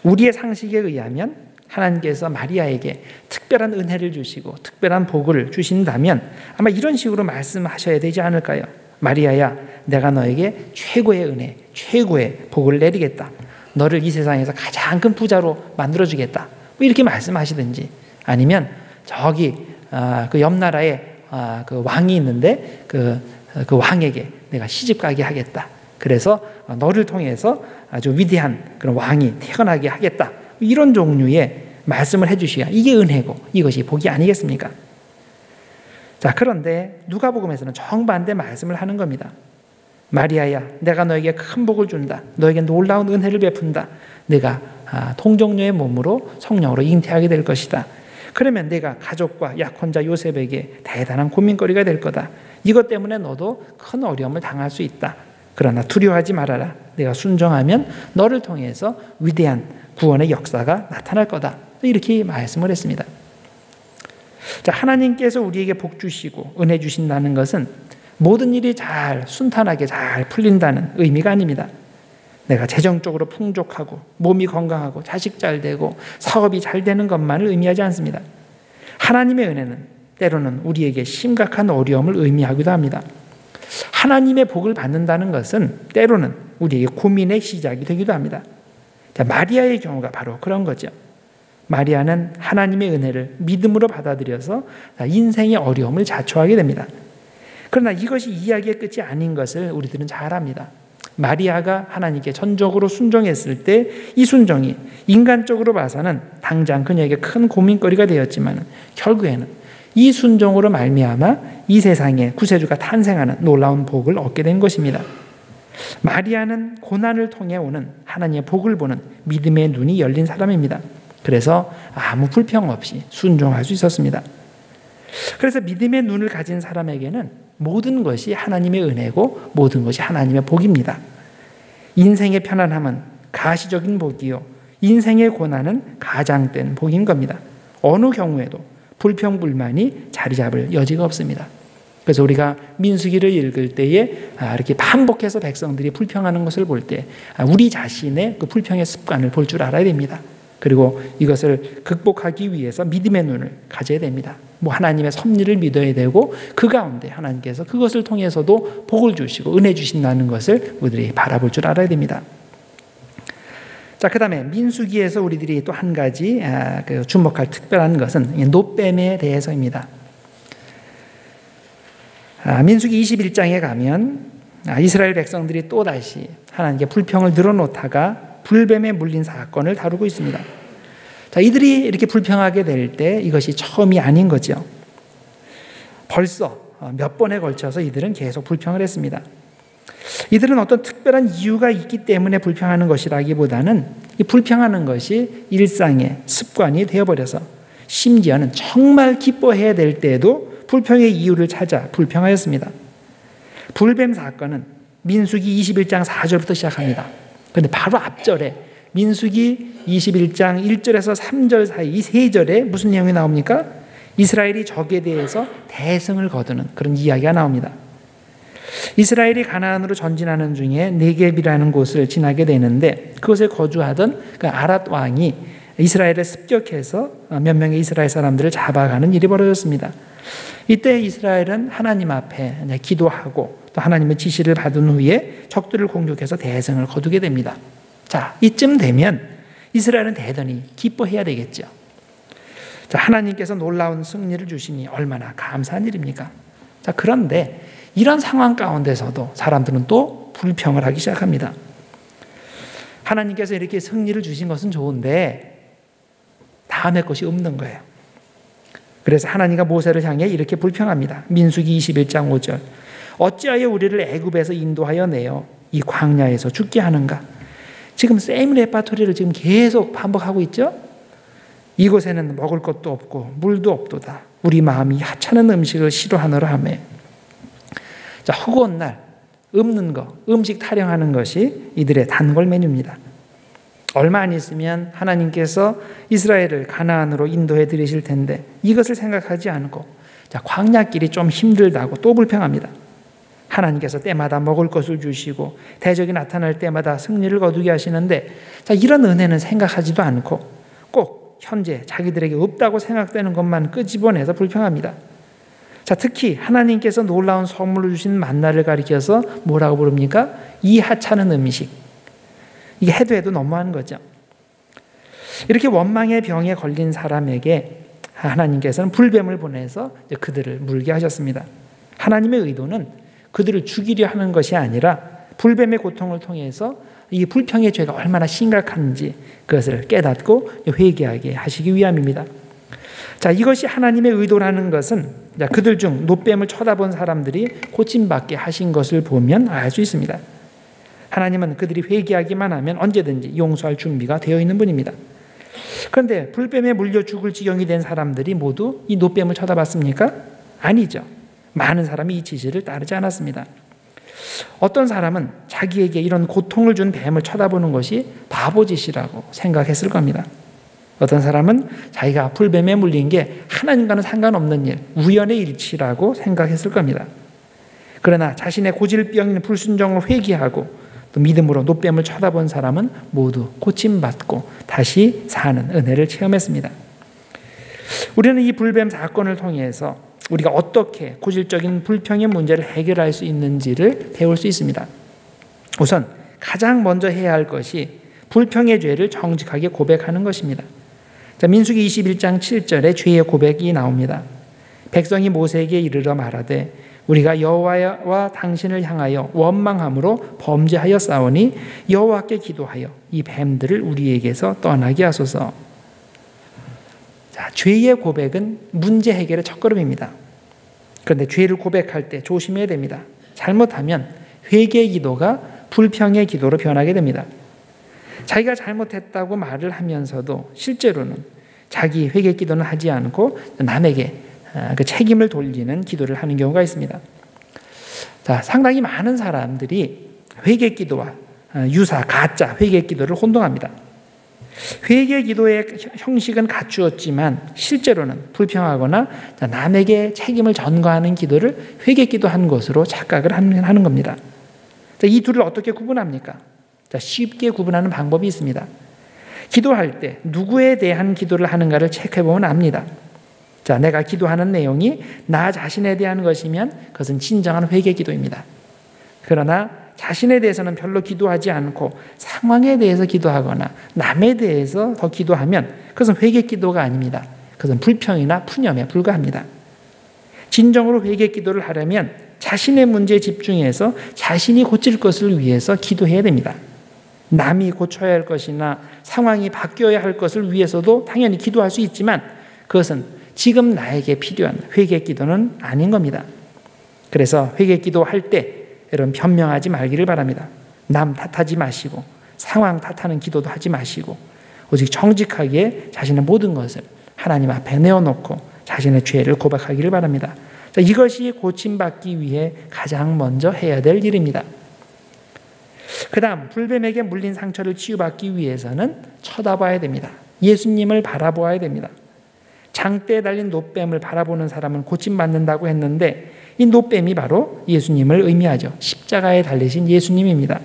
우리의 상식에 의하면 하나님께서 마리아에게 특별한 은혜를 주시고 특별한 복을 주신다면 아마 이런 식으로 말씀하셔야 되지 않을까요? 마리아야 내가 너에게 최고의 은혜, 최고의 복을 내리겠다. 너를 이 세상에서 가장 큰 부자로 만들어주겠다. 뭐 이렇게 말씀하시든지 아니면 저기 그 옆 나라에 그 왕이 있는데 그 왕에게 내가 시집가게 하겠다. 그래서 너를 통해서 아주 위대한 그런 왕이 태어나게 하겠다. 이런 종류의 말씀을 해주셔야 이게 은혜고 이것이 복이 아니겠습니까? 자, 그런데 누가복음에서는 정반대 말씀을 하는 겁니다. 마리아야 내가 너에게 큰 복을 준다. 너에게 놀라운 은혜를 베푼다. 내가 동정녀의 몸으로 성령으로 잉태하게 될 것이다. 그러면 내가 가족과 약혼자 요셉에게 대단한 고민거리가 될 거다. 이것 때문에 너도 큰 어려움을 당할 수 있다. 그러나 두려워하지 말아라. 내가 순종하면 너를 통해서 위대한 구원의 역사가 나타날 거다. 이렇게 말씀을 했습니다. 자, 하나님께서 우리에게 복 주시고 은혜 주신다는 것은 모든 일이 잘 순탄하게 잘 풀린다는 의미가 아닙니다. 내가 재정적으로 풍족하고 몸이 건강하고 자식 잘 되고 사업이 잘 되는 것만을 의미하지 않습니다. 하나님의 은혜는 때로는 우리에게 심각한 어려움을 의미하기도 합니다. 하나님의 복을 받는다는 것은 때로는 우리에게 고민의 시작이 되기도 합니다. 자, 마리아의 경우가 바로 그런 거죠. 마리아는 하나님의 은혜를 믿음으로 받아들여서 인생의 어려움을 자초하게 됩니다. 그러나 이것이 이야기의 끝이 아닌 것을 우리들은 잘 압니다. 마리아가 하나님께 전적으로 순종했을 때 이 순종이 인간적으로 봐서는 당장 그녀에게 큰 고민거리가 되었지만 결국에는 이 순종으로 말미암아 이 세상에 구세주가 탄생하는 놀라운 복을 얻게 된 것입니다. 마리아는 고난을 통해 오는 하나님의 복을 보는 믿음의 눈이 열린 사람입니다. 그래서 아무 불평 없이 순종할 수 있었습니다. 그래서 믿음의 눈을 가진 사람에게는 모든 것이 하나님의 은혜고 모든 것이 하나님의 복입니다. 인생의 편안함은 가시적인 복이요 인생의 고난은 가장된 복인 겁니다. 어느 경우에도 불평불만이 자리 잡을 여지가 없습니다. 그래서 우리가 민수기를 읽을 때에 이렇게 반복해서 백성들이 불평하는 것을 볼 때 우리 자신의 그 불평의 습관을 볼 줄 알아야 됩니다. 그리고 이것을 극복하기 위해서 믿음의 눈을 가져야 됩니다. 하나님의 섭리를 믿어야 되고 그 가운데 하나님께서 그것을 통해서도 복을 주시고 은혜 주신다는 것을 우리들이 바라볼 줄 알아야 됩니다. 자, 그 다음에 민수기에서 우리들이 또 한 가지 주목할 특별한 것은 노뱀에 대해서입니다. 민수기 21장에 가면 이스라엘 백성들이 또다시 하나님께 불평을 늘어놓다가 불뱀에 물린 사건을 다루고 있습니다. 자, 이들이 이렇게 불평하게 될 때 이것이 처음이 아닌 거죠. 벌써 몇 번에 걸쳐서 이들은 계속 불평을 했습니다. 이들은 어떤 특별한 이유가 있기 때문에 불평하는 것이라기보다는 이 불평하는 것이 일상의 습관이 되어버려서 심지어는 정말 기뻐해야 될 때에도 불평의 이유를 찾아 불평하였습니다. 불뱀 사건은 민수기 21장 4절부터 시작합니다. 그런데 바로 앞절에 민수기 21장 1절에서 3절 사이 이 세 절에 무슨 내용이 나옵니까? 이스라엘이 적에 대해서 대승을 거두는 그런 이야기가 나옵니다. 이스라엘이 가나안으로 전진하는 중에 네겝이라는 곳을 지나게 되는데 그곳에 거주하던 그 아랏 왕이 이스라엘을 습격해서 몇 명의 이스라엘 사람들을 잡아가는 일이 벌어졌습니다. 이때 이스라엘은 하나님 앞에 기도하고 또 하나님의 지시를 받은 후에 적들을 공격해서 대승을 거두게 됩니다. 자, 이쯤 되면 이스라엘은 대단히 기뻐해야 되겠죠. 자, 하나님께서 놀라운 승리를 주시니 얼마나 감사한 일입니까? 자, 그런데 이런 상황 가운데서도 사람들은 또 불평을 하기 시작합니다. 하나님께서 이렇게 승리를 주신 것은 좋은데 다음에 것이 없는 거예요. 그래서 하나님과 모세를 향해 이렇게 불평합니다. 민수기 21장 5절. 어찌하여 우리를 애굽에서 인도하여 내어 이 광야에서 죽게 하는가? 지금 세임 레파토리를 지금 계속 반복하고 있죠. 이곳에는 먹을 것도 없고 물도 없도다. 우리 마음이 하찮은 음식을 싫어하노라 하매. 자, 허구한 날 없는 거, 음식 타령하는 것이 이들의 단골 메뉴입니다. 얼마 안 있으면 하나님께서 이스라엘을 가나안으로 인도해 드리실 텐데 이것을 생각하지 않고 자, 광야길이 좀 힘들다고 또 불평합니다. 하나님께서 때마다 먹을 것을 주시고 대적이 나타날 때마다 승리를 거두게 하시는데 자, 이런 은혜는 생각하지도 않고 꼭 현재 자기들에게 없다고 생각되는 것만 끄집어내서 불평합니다. 자, 특히 하나님께서 놀라운 선물을 주신 만나를 가리켜서 뭐라고 부릅니까? 이 하찮은 음식. 이게 해도 너무한 거죠. 이렇게 원망의 병에 걸린 사람에게 하나님께서는 불뱀을 보내서 그들을 물게 하셨습니다. 하나님의 의도는 그들을 죽이려 하는 것이 아니라 불뱀의 고통을 통해서 이 불평의 죄가 얼마나 심각한지 그것을 깨닫고 회개하게 하시기 위함입니다. 자, 이것이 하나님의 의도라는 것은 그들 중 놋뱀을 쳐다본 사람들이 고침받게 하신 것을 보면 알 수 있습니다. 하나님은 그들이 회개하기만 하면 언제든지 용서할 준비가 되어 있는 분입니다. 그런데 불뱀에 물려 죽을 지경이 된 사람들이 모두 이 놋뱀을 쳐다봤습니까? 아니죠. 많은 사람이 이 지시를 따르지 않았습니다. 어떤 사람은 자기에게 이런 고통을 준 뱀을 쳐다보는 것이 바보짓이라고 생각했을 겁니다. 어떤 사람은 자기가 불뱀에 물린 게 하나님과는 상관없는 일, 우연의 일치라고 생각했을 겁니다. 그러나 자신의 고질병인 불순종을 회개하고 또 믿음으로 놋뱀을 쳐다본 사람은 모두 고침받고 다시 사는 은혜를 체험했습니다. 우리는 이 불뱀 사건을 통해서 우리가 어떻게 고질적인 불평의 문제를 해결할 수 있는지를 배울 수 있습니다. 우선 가장 먼저 해야 할 것이 불평의 죄를 정직하게 고백하는 것입니다. 자, 민수기 21장 7절에 죄의 고백이 나옵니다. 백성이 모세에게 이르러 말하되 우리가 여호와와 당신을 향하여 원망함으로 범죄하였사오니 여호와께 기도하여 이 뱀들을 우리에게서 떠나게 하소서. 자, 죄의 고백은 문제 해결의 첫걸음입니다. 그런데 죄를 고백할 때 조심해야 됩니다. 잘못하면 회개의 기도가 불평의 기도로 변하게 됩니다. 자기가 잘못했다고 말을 하면서도 실제로는 자기 회개 기도는 하지 않고 남에게 그 책임을 돌리는 기도를 하는 경우가 있습니다. 자, 상당히 많은 사람들이 회개 기도와 유사, 가짜 회개 기도를 혼동합니다. 회개 기도의 형식은 갖추었지만 실제로는 불평하거나 남에게 책임을 전가하는 기도를 회개 기도한 것으로 착각을 하는 겁니다. 자, 이 둘을 어떻게 구분합니까? 자, 쉽게 구분하는 방법이 있습니다. 기도할 때 누구에 대한 기도를 하는가를 체크해보면 압니다. 자, 내가 기도하는 내용이 나 자신에 대한 것이면 그것은 진정한 회개 기도입니다. 그러나 자신에 대해서는 별로 기도하지 않고 상황에 대해서 기도하거나 남에 대해서 더 기도하면 그것은 회개 기도가 아닙니다. 그것은 불평이나 푸념에 불과합니다. 진정으로 회개 기도를 하려면 자신의 문제에 집중해서 자신이 고칠 것을 위해서 기도해야 됩니다. 남이 고쳐야 할 것이나 상황이 바뀌어야 할 것을 위해서도 당연히 기도할 수 있지만 그것은 지금 나에게 필요한 회개 기도는 아닌 겁니다. 그래서 회개 기도할 때 여러분 변명하지 말기를 바랍니다. 남 탓하지 마시고 상황 탓하는 기도도 하지 마시고 오직 정직하게 자신의 모든 것을 하나님 앞에 내어놓고 자신의 죄를 고백하기를 바랍니다. 자, 이것이 고침받기 위해 가장 먼저 해야 될 일입니다. 그 다음 불뱀에게 물린 상처를 치유받기 위해서는 쳐다봐야 됩니다. 예수님을 바라보아야 됩니다. 장대에 달린 놋뱀을 바라보는 사람은 고침받는다고 했는데 이 놋뱀이 바로 예수님을 의미하죠. 십자가에 달리신 예수님입니다.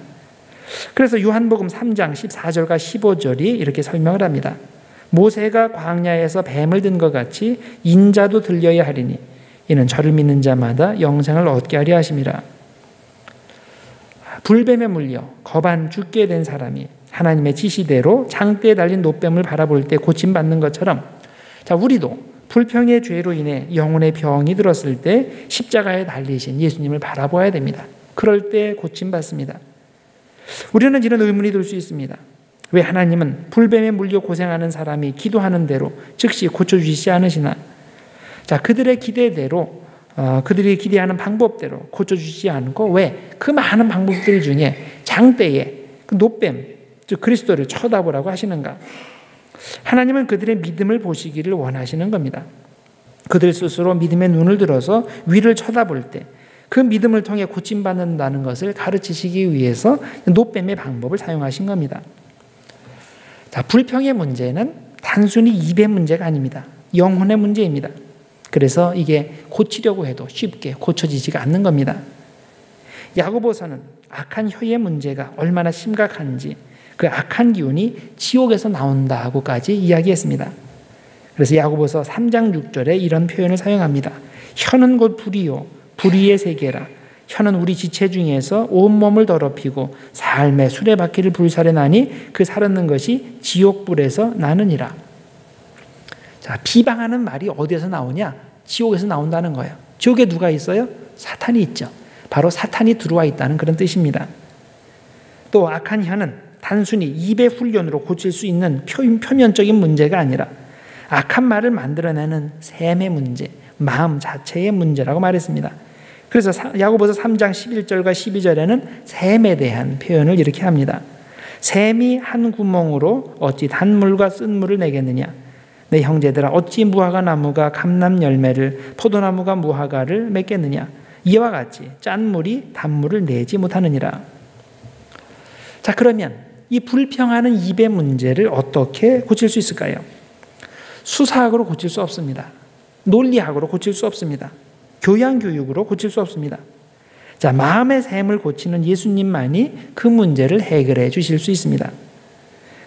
그래서 요한복음 3장 14절과 15절이 이렇게 설명을 합니다. 모세가 광야에서 뱀을 든 것 같이 인자도 들려야 하리니 이는 저를 믿는 자마다 영생을 얻게 하려 하심이라. 불뱀에 물려 거반 죽게 된 사람이 하나님의 지시대로 장대에 달린 놋뱀을 바라볼 때 고침받는 것처럼, 자, 우리도 불평의 죄로 인해 영혼의 병이 들었을 때 십자가에 달리신 예수님을 바라봐야 됩니다. 그럴 때 고침받습니다. 우리는 이런 의문이 들 수 있습니다. 왜 하나님은 불뱀에 물려 고생하는 사람이 기도하는 대로 즉시 고쳐주시지 않으시나? 자, 그들의 기대대로, 그들이 기대하는 방법대로 고쳐주시지 않고 왜 그 많은 방법들 중에 장대에 그 놋뱀, 즉 그리스도를 쳐다보라고 하시는가? 하나님은 그들의 믿음을 보시기를 원하시는 겁니다. 그들 스스로 믿음의 눈을 들어서 위를 쳐다볼 때 그 믿음을 통해 고침받는다는 것을 가르치시기 위해서 놋뱀의 방법을 사용하신 겁니다. 자, 불평의 문제는 단순히 입의 문제가 아닙니다. 영혼의 문제입니다. 그래서 이게 고치려고 해도 쉽게 고쳐지지가 않는 겁니다. 야고보서는 악한 혀의 문제가 얼마나 심각한지 그 악한 기운이 지옥에서 나온다고까지 이야기했습니다. 그래서 야고보서 3장 6절에 이런 표현을 사용합니다. 혀는 곧 불이요 불의의 세계라. 혀는 우리 지체 중에서 온몸을 더럽히고 삶의 수레바퀴를 불살해나니 그 살았는 것이 지옥불에서 나느니라. 자, 비방하는 말이 어디에서 나오냐? 지옥에서 나온다는 거예요. 지옥에 누가 있어요? 사탄이 있죠. 바로 사탄이 들어와 있다는 그런 뜻입니다. 또 악한 혀는 단순히 입의 훈련으로 고칠 수 있는 표면적인 문제가 아니라 악한 말을 만들어내는 셈의 문제, 마음 자체의 문제라고 말했습니다. 그래서 야고보서 3장 11절과 12절에는 셈에 대한 표현을 이렇게 합니다. 셈이 한 구멍으로 어찌 단물과 쓴물을 내겠느냐? 내 형제들아 어찌 무화과 나무가 감람 열매를 포도나무가 무화과를 맺겠느냐? 이와 같이 짠 물이 단물을 내지 못하느니라. 자, 그러면 이 불평하는 입의 문제를 어떻게 고칠 수 있을까요? 수사학으로 고칠 수 없습니다. 논리학으로 고칠 수 없습니다. 교양교육으로 고칠 수 없습니다. 자, 마음의 셈을 고치는 예수님만이 그 문제를 해결해 주실 수 있습니다.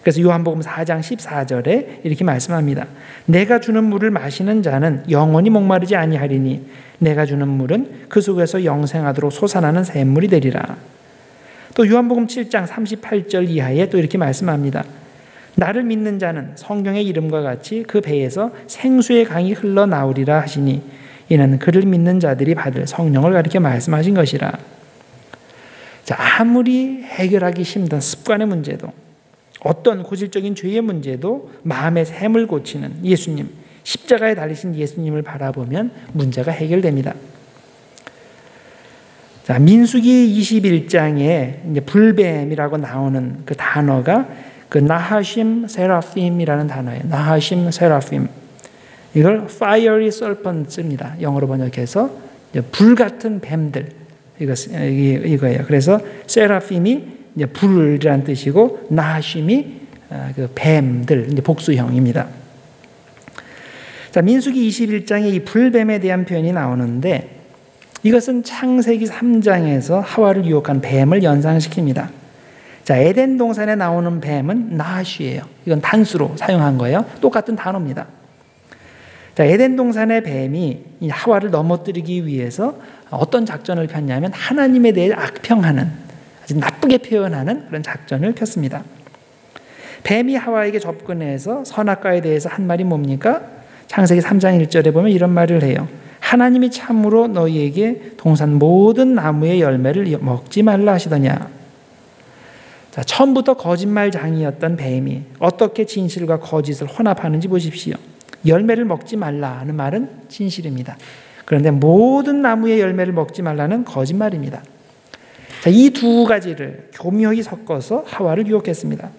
그래서 요한복음 4장 14절에 이렇게 말씀합니다. 내가 주는 물을 마시는 자는 영원히 목마르지 아니하리니 내가 주는 물은 그 속에서 영생하도록 솟아나는 샘물이 되리라. 또 요한복음 7장 38절 이하에 또 이렇게 말씀합니다. 나를 믿는 자는 성경의 이름과 같이 그 배에서 생수의 강이 흘러나오리라 하시니 이는 그를 믿는 자들이 받을 성령을 가리켜 말씀하신 것이라. 자, 아무리 해결하기 힘든 습관의 문제도 어떤 고질적인 죄의 문제도 마음의 샘을 고치는 예수님, 십자가에 달리신 예수님을 바라보면 문제가 해결됩니다. 자, 민수기 21장에 이제 불뱀이라고 나오는 그 단어가 그 나하심 세라핌이라는 단어예요. 나하심 세라핌. 이걸 fiery serpents입니다. 영어로 번역해서 불같은 뱀들. 이거예요. 그래서 세라핌이 이제 불이라는 뜻이고 나하심이 그 뱀들, 이제 복수형입니다. 자, 민수기 21장에 이 불뱀에 대한 표현이 나오는데 이것은 창세기 3장에서 하와를 유혹한 뱀을 연상시킵니다. 자, 에덴 동산에 나오는 뱀은 나하시예요. 이건 단수로 사용한 거예요. 똑같은 단어입니다. 자, 에덴 동산의 뱀이 이 하와를 넘어뜨리기 위해서 어떤 작전을 폈냐면 하나님에 대해 악평하는, 아주 나쁘게 표현하는 그런 작전을 폈습니다. 뱀이 하와에게 접근해서 선악과에 대해서 한 말이 뭡니까? 창세기 3장 1절에 보면 이런 말을 해요. 하나님이 참으로 너희에게 동산 모든 나무의 열매를 먹지 말라 하시더냐. 자, 처음부터 거짓말장이었던 뱀이 어떻게 진실과 거짓을 혼합하는지 보십시오. 열매를 먹지 말라 하는 말은 진실입니다. 그런데 모든 나무의 열매를 먹지 말라는 거짓말입니다. 자, 이 두 가지를 교묘히 섞어서 하와를 유혹했습니다.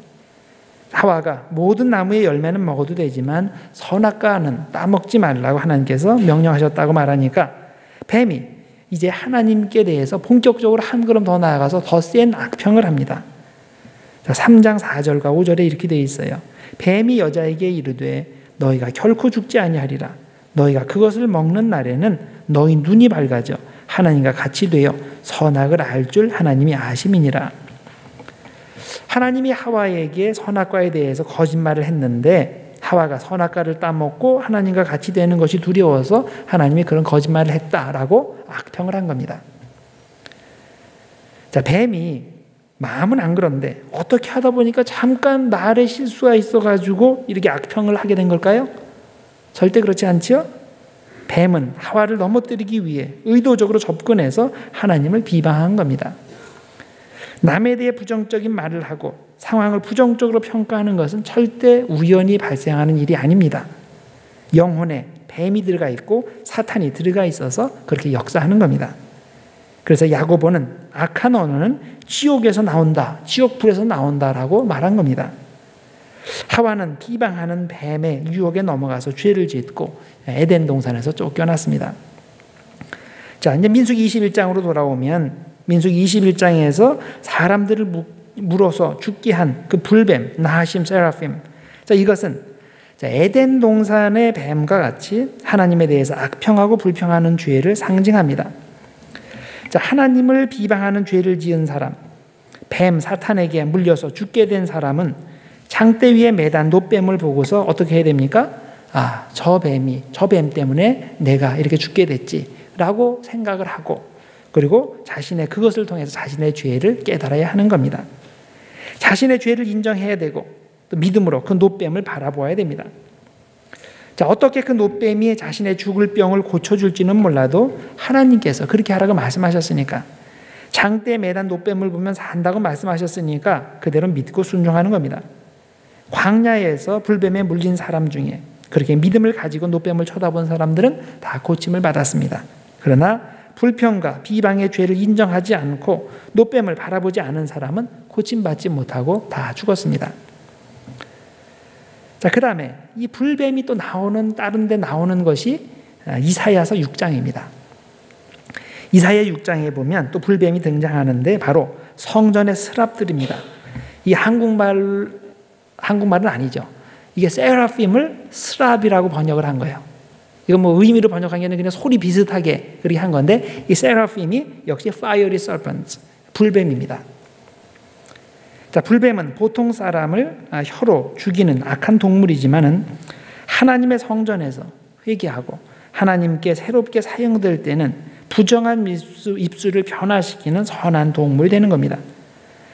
하와가 모든 나무의 열매는 먹어도 되지만 선악과는 따먹지 말라고 하나님께서 명령하셨다고 말하니까 뱀이 이제 하나님께 대해서 본격적으로 한 걸음 더 나아가서 더 센 악평을 합니다. 3장 4절과 5절에 이렇게 되어 있어요. 뱀이 여자에게 이르되 너희가 결코 죽지 아니하리라. 너희가 그것을 먹는 날에는 너희 눈이 밝아져 하나님과 같이 되어 선악을 알 줄 하나님이 아심이니라. 하나님이 하와에게 선악과에 대해서 거짓말을 했는데 하와가 선악과를 따먹고 하나님과 같이 되는 것이 두려워서 하나님이 그런 거짓말을 했다라고 악평을 한 겁니다. 자, 뱀이 마음은 안 그런데 어떻게 하다 보니까 잠깐 말에 실수가 있어가지고 이렇게 악평을 하게 된 걸까요? 절대 그렇지 않죠? 뱀은 하와를 넘어뜨리기 위해 의도적으로 접근해서 하나님을 비방한 겁니다. 남에 대해 부정적인 말을 하고 상황을 부정적으로 평가하는 것은 절대 우연히 발생하는 일이 아닙니다. 영혼에 뱀이 들어가 있고 사탄이 들어가 있어서 그렇게 역사하는 겁니다. 그래서 야고보는 악한 언어는 지옥에서 나온다, 지옥불에서 나온다라고 말한 겁니다. 하와는 비방하는 뱀의 유혹에 넘어가서 죄를 짓고 에덴 동산에서 쫓겨났습니다. 자, 이제 민수기 21장으로 돌아오면 민수기 21장에서 사람들을 물어서 죽게 한 그 불뱀 나하심 세라핌. 자, 이것은 에덴 동산의 뱀과 같이 하나님에 대해서 악평하고 불평하는 죄를 상징합니다. 자, 하나님을 비방하는 죄를 지은 사람, 뱀 사탄에게 물려서 죽게 된 사람은 장대 위에 매단 노뱀을 보고서 어떻게 해야 됩니까? 아, 저 뱀 때문에 내가 이렇게 죽게 됐지라고 생각을 하고, 그리고 그것을 통해서 자신의 죄를 깨달아야 하는 겁니다. 자신의 죄를 인정해야 되고 또 믿음으로 그 노뱀을 바라보아야 됩니다. 자, 어떻게 그 노뱀이 자신의 죽을 병을 고쳐줄지는 몰라도 하나님께서 그렇게 하라고 말씀하셨으니까, 장대 매단 노뱀을 보면 산다고 말씀하셨으니까 그대로 믿고 순종하는 겁니다. 광야에서 불뱀에 물린 사람 중에 그렇게 믿음을 가지고 노뱀을 쳐다본 사람들은 다 고침을 받았습니다. 그러나 불평과 비방의 죄를 인정하지 않고 노뱀을 바라보지 않은 사람은 고침받지 못하고 다 죽었습니다. 자, 그 다음에 이 불뱀이 또 다른 데 나오는 것이 이사야서 6장입니다. 이사야 6장에 보면 또 불뱀이 등장하는데 바로 성전의 스랍들입니다. 이 한국말은 아니죠. 이게 세라핌을 스랍이라고 번역을 한 거예요. 이건 뭐 의미로 번역한 게 아니라 그냥 소리 비슷하게 그렇게 한 건데, 이 세라핌이 역시 fiery serpents, 불뱀입니다. 자, 불뱀은 보통 사람을 혀로 죽이는 악한 동물이지만은 하나님의 성전에서 회개하고 하나님께 새롭게 사용될 때는 부정한 입술을 변화시키는 선한 동물이 되는 겁니다.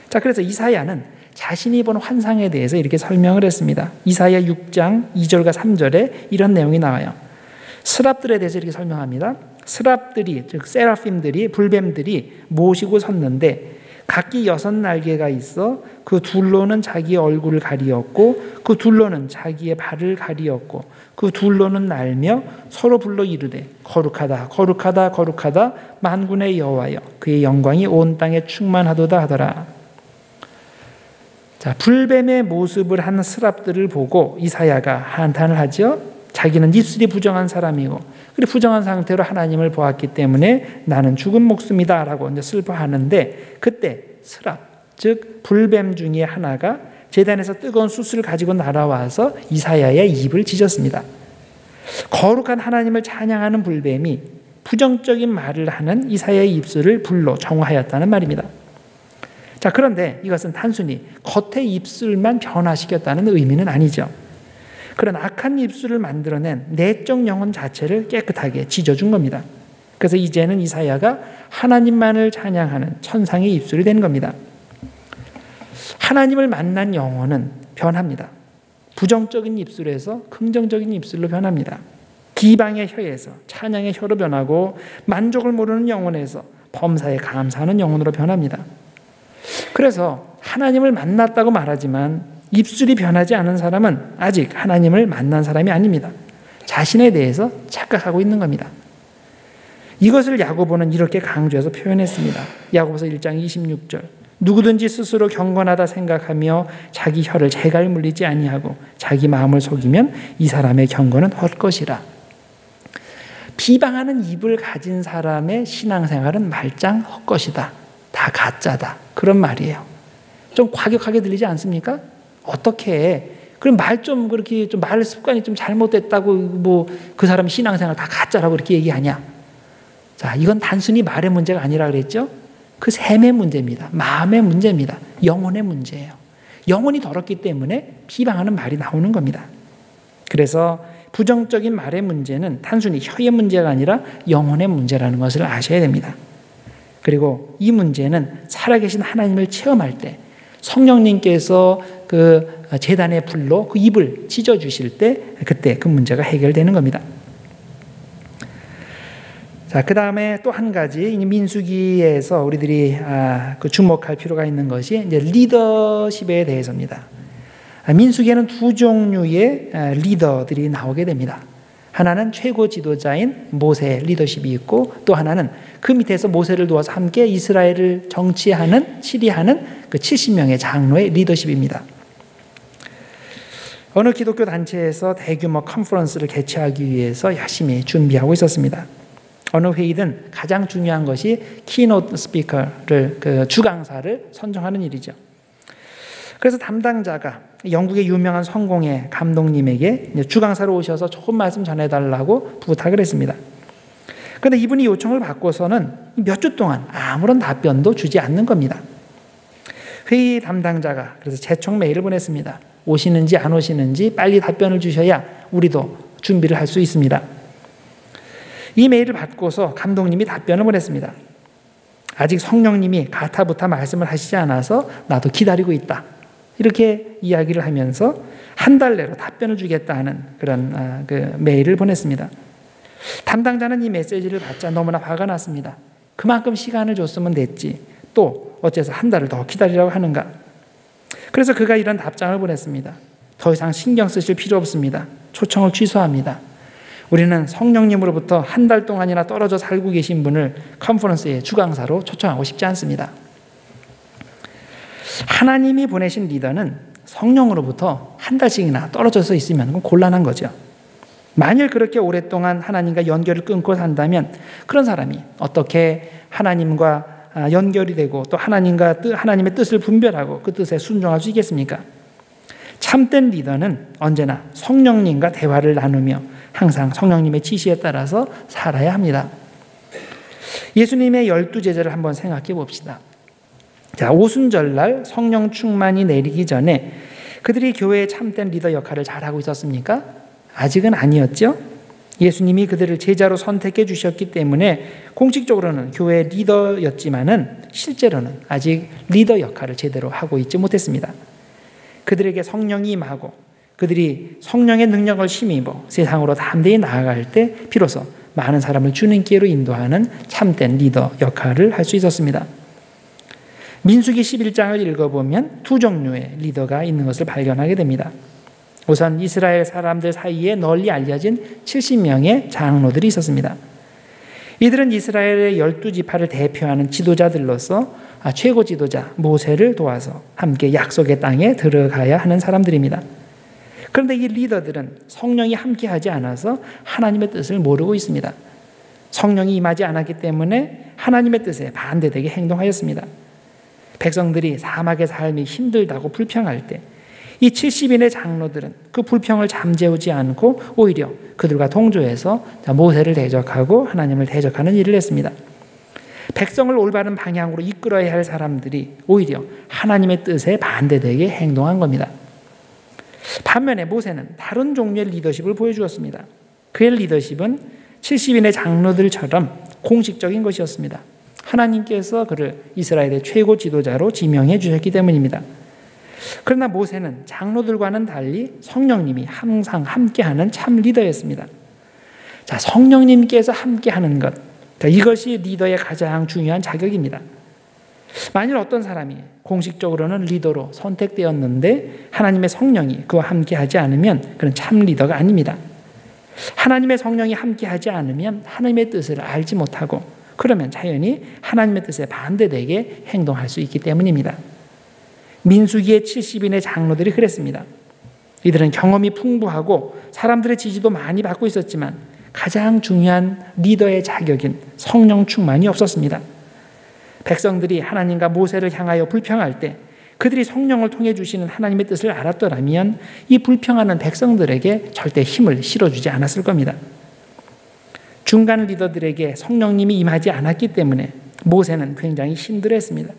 자, 그래서 이사야는 자신이 본 환상에 대해서 이렇게 설명을 했습니다. 이사야 6장 2절과 3절에 이런 내용이 나와요. 스랍들에 대해서 이렇게 설명합니다. 스랍들이, 즉 세라핌들이, 불뱀들이 모시고 섰는데 각기 6날개가 있어 그 둘로는 자기의 얼굴을 가리었고 그 둘로는 자기의 발을 가리었고 그 둘로는 날며 서로 불러 이르되 거룩하다 거룩하다 거룩하다 만군의 여호와여, 그의 영광이 온 땅에 충만하도다 하더라. 자, 불뱀의 모습을 한 스랍들을 보고 이사야가 한탄을 하죠. 자기는 입술이 부정한 사람이고, 그리고 부정한 상태로 하나님을 보았기 때문에 나는 죽은 목숨이다 라고 이제 슬퍼하는데, 그때 스랍, 즉 불뱀 중에 하나가 제단에서 뜨거운 숯을 가지고 날아와서 이사야의 입을 찢었습니다. 거룩한 하나님을 찬양하는 불뱀이 부정적인 말을 하는 이사야의 입술을 불로 정화하였다는 말입니다. 자, 그런데 이것은 단순히 겉의 입술만 변화시켰다는 의미는 아니죠. 그런 악한 입술을 만들어낸 내적 영혼 자체를 깨끗하게 지져준 겁니다. 그래서 이제는 이사야가 하나님만을 찬양하는 천상의 입술이 된 겁니다. 하나님을 만난 영혼은 변합니다. 부정적인 입술에서 긍정적인 입술로 변합니다. 비방의 혀에서 찬양의 혀로 변하고, 만족을 모르는 영혼에서 범사에 감사하는 영혼으로 변합니다. 그래서 하나님을 만났다고 말하지만 입술이 변하지 않은 사람은 아직 하나님을 만난 사람이 아닙니다. 자신에 대해서 착각하고 있는 겁니다. 이것을 야고보는 이렇게 강조해서 표현했습니다. 야고보서 1장 26절. 누구든지 스스로 경건하다 생각하며 자기 혀를 재갈 물리지 아니하고 자기 마음을 속이면 이 사람의 경건은 헛것이라. 비방하는 입을 가진 사람의 신앙생활은 말짱 헛것이다. 다 가짜다. 그런 말이에요. 좀 과격하게 들리지 않습니까? 어떻게 그럼 말 좀 그렇게 좀 말 습관이 좀 잘못됐다고 뭐 그 사람 신앙생활 다 가짜라고 이렇게 얘기하냐? 자, 이건 단순히 말의 문제가 아니라 그랬죠. 그 셈의 문제입니다. 마음의 문제입니다. 영혼의 문제예요. 영혼이 더럽기 때문에 비방하는 말이 나오는 겁니다. 그래서 부정적인 말의 문제는 단순히 혀의 문제가 아니라 영혼의 문제라는 것을 아셔야 됩니다. 그리고 이 문제는 살아계신 하나님을 체험할 때 성령님께서 그 제단의 불로 그 입을 찢어주실 때 그때 그 문제가 해결되는 겁니다. 자, 그 다음에 또 한 가지 민수기에서 우리들이 주목할 필요가 있는 것이 이제 리더십에 대해서입니다. 민수기에는 두 종류의 리더들이 나오게 됩니다. 하나는 최고 지도자인 모세 리더십이 있고 또 하나는 그 밑에서 모세를 도와서 함께 이스라엘을 정치하는 치리하는 그 70명의 장로의 리더십입니다. 어느 기독교 단체에서 대규모 컨퍼런스를 개최하기 위해서 열심히 준비하고 있었습니다. 어느 회의든 가장 중요한 것이 키노트 스피커를 그 주강사를 선정하는 일이죠. 그래서 담당자가 영국의 유명한 성공회 감독님에게 주강사로 오셔서 조금 말씀 전해달라고 부탁을 했습니다. 그런데 이분이 요청을 받고서는 몇 주 동안 아무런 답변도 주지 않는 겁니다. 회의 담당자가 그래서 재촉 메일을 보냈습니다. 오시는지 안 오시는지 빨리 답변을 주셔야 우리도 준비를 할 수 있습니다. 이 메일을 받고서 감독님이 답변을 보냈습니다. 아직 성령님이 가타부타 말씀을 하시지 않아서 나도 기다리고 있다. 이렇게 이야기를 하면서 한 달 내로 답변을 주겠다는 그런 그 메일을 보냈습니다. 담당자는 이 메시지를 받자 너무나 화가 났습니다. 그만큼 시간을 줬으면 됐지. 또 어째서 한 달을 더 기다리라고 하는가. 그래서 그가 이런 답장을 보냈습니다. 더 이상 신경 쓰실 필요 없습니다. 초청을 취소합니다. 우리는 성령님으로부터 한 달 동안이나 떨어져 살고 계신 분을 컨퍼런스의 주강사로 초청하고 싶지 않습니다. 하나님이 보내신 리더는 성령으로부터 한 달씩이나 떨어져서 있으면 그건 곤란한 거죠. 만일 그렇게 오랫동안 하나님과 연결을 끊고 산다면 그런 사람이 어떻게 하나님과 연결이 되고 또 하나님의 뜻을 분별하고 그 뜻에 순종할 수 있겠습니까? 참된 리더는 언제나 성령님과 대화를 나누며 항상 성령님의 지시에 따라서 살아야 합니다. 예수님의 12제자를 한번 생각해 봅시다. 자, 오순절날 성령 충만이 내리기 전에 그들이 교회의 참된 리더 역할을 잘하고 있었습니까? 아직은 아니었죠. 예수님이 그들을 제자로 선택해 주셨기 때문에 공식적으로는 교회 리더였지만은 실제로는 아직 리더 역할을 제대로 하고 있지 못했습니다. 그들에게 성령이 임하고 그들이 성령의 능력을 힘입어 세상으로 담대히 나아갈 때 비로소 많은 사람을 주님께로 인도하는 참된 리더 역할을 할 수 있었습니다. 민수기 11장을 읽어보면 두 종류의 리더가 있는 것을 발견하게 됩니다. 우선 이스라엘 사람들 사이에 널리 알려진 70명의 장로들이 있었습니다. 이들은 이스라엘의 12지파를 대표하는 지도자들로서 최고 지도자 모세를 도와서 함께 약속의 땅에 들어가야 하는 사람들입니다. 그런데 이 리더들은 성령이 함께하지 않아서 하나님의 뜻을 모르고 있습니다. 성령이 임하지 않았기 때문에 하나님의 뜻에 반대되게 행동하였습니다. 백성들이 사막의 삶이 힘들다고 불평할 때 이 70인의 장로들은 그 불평을 잠재우지 않고 오히려 그들과 동조해서 모세를 대적하고 하나님을 대적하는 일을 했습니다. 백성을 올바른 방향으로 이끌어야 할 사람들이 오히려 하나님의 뜻에 반대되게 행동한 겁니다. 반면에 모세는 다른 종류의 리더십을 보여주었습니다. 그의 리더십은 70인의 장로들처럼 공식적인 것이었습니다. 하나님께서 그를 이스라엘의 최고 지도자로 지명해 주셨기 때문입니다. 그러나 모세는 장로들과는 달리 성령님이 항상 함께하는 참 리더였습니다. 자, 성령님께서 함께하는 것, 이것이 리더의 가장 중요한 자격입니다. 만일 어떤 사람이 공식적으로는 리더로 선택되었는데 하나님의 성령이 그와 함께하지 않으면 그는 참 리더가 아닙니다. 하나님의 성령이 함께하지 않으면 하나님의 뜻을 알지 못하고 그러면 자연히 하나님의 뜻에 반대되게 행동할 수 있기 때문입니다. 민수기의 70인의 장로들이 그랬습니다. 이들은 경험이 풍부하고 사람들의 지지도 많이 받고 있었지만 가장 중요한 리더의 자격인 성령 충만이 없었습니다. 백성들이 하나님과 모세를 향하여 불평할 때 그들이 성령을 통해 주시는 하나님의 뜻을 알았더라면 이 불평하는 백성들에게 절대 힘을 실어주지 않았을 겁니다. 중간 리더들에게 성령님이 임하지 않았기 때문에 모세는 굉장히 힘들어했습니다.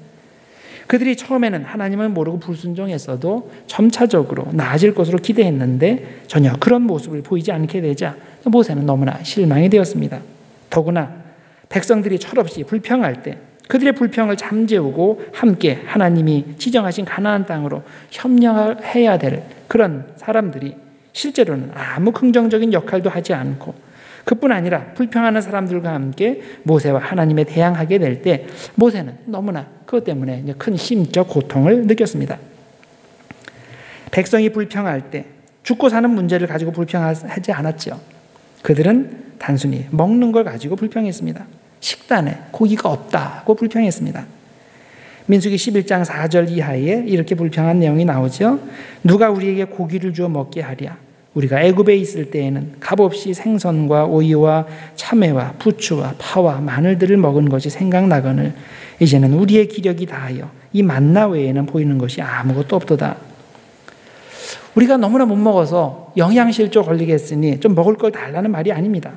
그들이 처음에는 하나님을 모르고 불순종했어도 점차적으로 나아질 것으로 기대했는데 전혀 그런 모습을 보이지 않게 되자 모세는 너무나 실망이 되었습니다. 더구나 백성들이 철없이 불평할 때 그들의 불평을 잠재우고 함께 하나님이 지정하신 가나안 땅으로 협력해야 될 그런 사람들이 실제로는 아무 긍정적인 역할도 하지 않고 그뿐 아니라 불평하는 사람들과 함께 모세와 하나님에 대항하게 될 때 모세는 너무나 그것 때문에 큰 심적 고통을 느꼈습니다. 백성이 불평할 때 죽고 사는 문제를 가지고 불평하지 않았죠. 그들은 단순히 먹는 걸 가지고 불평했습니다. 식단에 고기가 없다고 불평했습니다. 민수기 11장 4절 이하에 이렇게 불평한 내용이 나오죠. 누가 우리에게 고기를 주어 먹게 하랴. 우리가 애굽에 있을 때에는 값없이 생선과 오이와 참외와 부추와 파와 마늘들을 먹은 것이 생각나거늘 이제는 우리의 기력이 다하여 이 만나 외에는 보이는 것이 아무것도 없도다. 우리가 너무나 못 먹어서 영양실조 걸리겠으니 좀 먹을 걸 달라는 말이 아닙니다.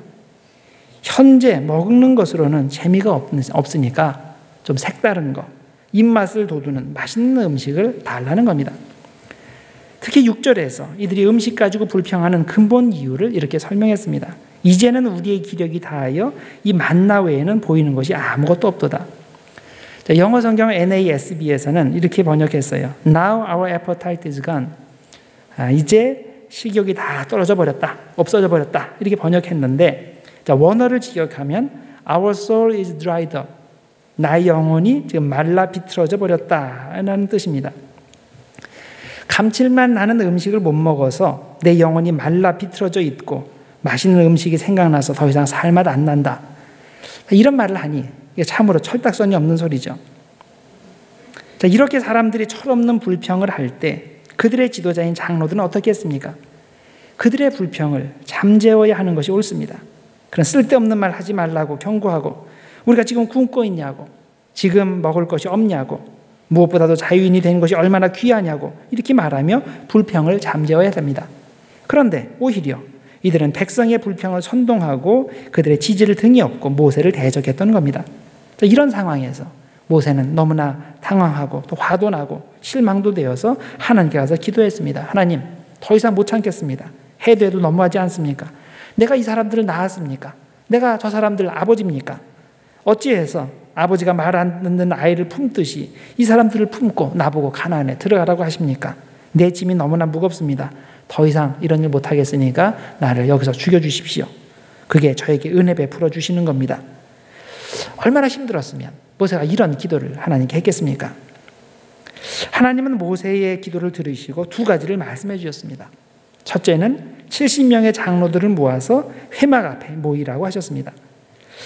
현재 먹는 것으로는 재미가 없으니까 좀 색다른 거, 입맛을 돋우는 맛있는 음식을 달라는 겁니다. 특히 6절에서 이들이 음식 가지고 불평하는 근본 이유를 이렇게 설명했습니다. 이제는 우리의 기력이 다하여 이 만나 외에는 보이는 것이 아무것도 없도다. 영어 성경 NASB에서는 이렇게 번역했어요. Now our appetite is gone. 이제 식욕이 다 떨어져 버렸다. 없어져 버렸다. 이렇게 번역했는데 원어를 직역하면 Our soul is dried up. 나의 영혼이 지금 말라 비틀어져 버렸다는 뜻입니다. 감칠맛 나는 음식을 못 먹어서 내 영혼이 말라 비틀어져 있고 맛있는 음식이 생각나서 더 이상 살맛 안 난다. 이런 말을 하니 이게 참으로 철딱선이 없는 소리죠. 자, 이렇게 사람들이 철없는 불평을 할 때 그들의 지도자인 장로들은 어떻게 했습니까? 그들의 불평을 잠재워야 하는 것이 옳습니다. 그런 쓸데없는 말 하지 말라고 경고하고 우리가 지금 굶고 있냐고 지금 먹을 것이 없냐고 무엇보다도 자유인이 되는 것이 얼마나 귀하냐고 이렇게 말하며 불평을 잠재워야 됩니다. 그런데 오히려 이들은 백성의 불평을 선동하고 그들의 지지를 등에 업고 모세를 대적했던 겁니다. 이런 상황에서 모세는 너무나 당황하고 또 화도 나고 실망도 되어서 하나님께 가서 기도했습니다. 하나님, 더 이상 못 참겠습니다. 해도 해도 너무하지 않습니까? 내가 이 사람들을 낳았습니까? 내가 저 사람들 아버지입니까? 어찌해서 아버지가 말 안 듣는 아이를 품듯이 이 사람들을 품고 나보고 가나안에 들어가라고 하십니까? 내 짐이 너무나 무겁습니다. 더 이상 이런 일 못하겠으니까 나를 여기서 죽여주십시오. 그게 저에게 은혜 베풀어 주시는 겁니다. 얼마나 힘들었으면 모세가 이런 기도를 하나님께 했겠습니까? 하나님은 모세의 기도를 들으시고 두 가지를 말씀해 주셨습니다. 첫째는 70명의 장로들을 모아서 회막 앞에 모이라고 하셨습니다.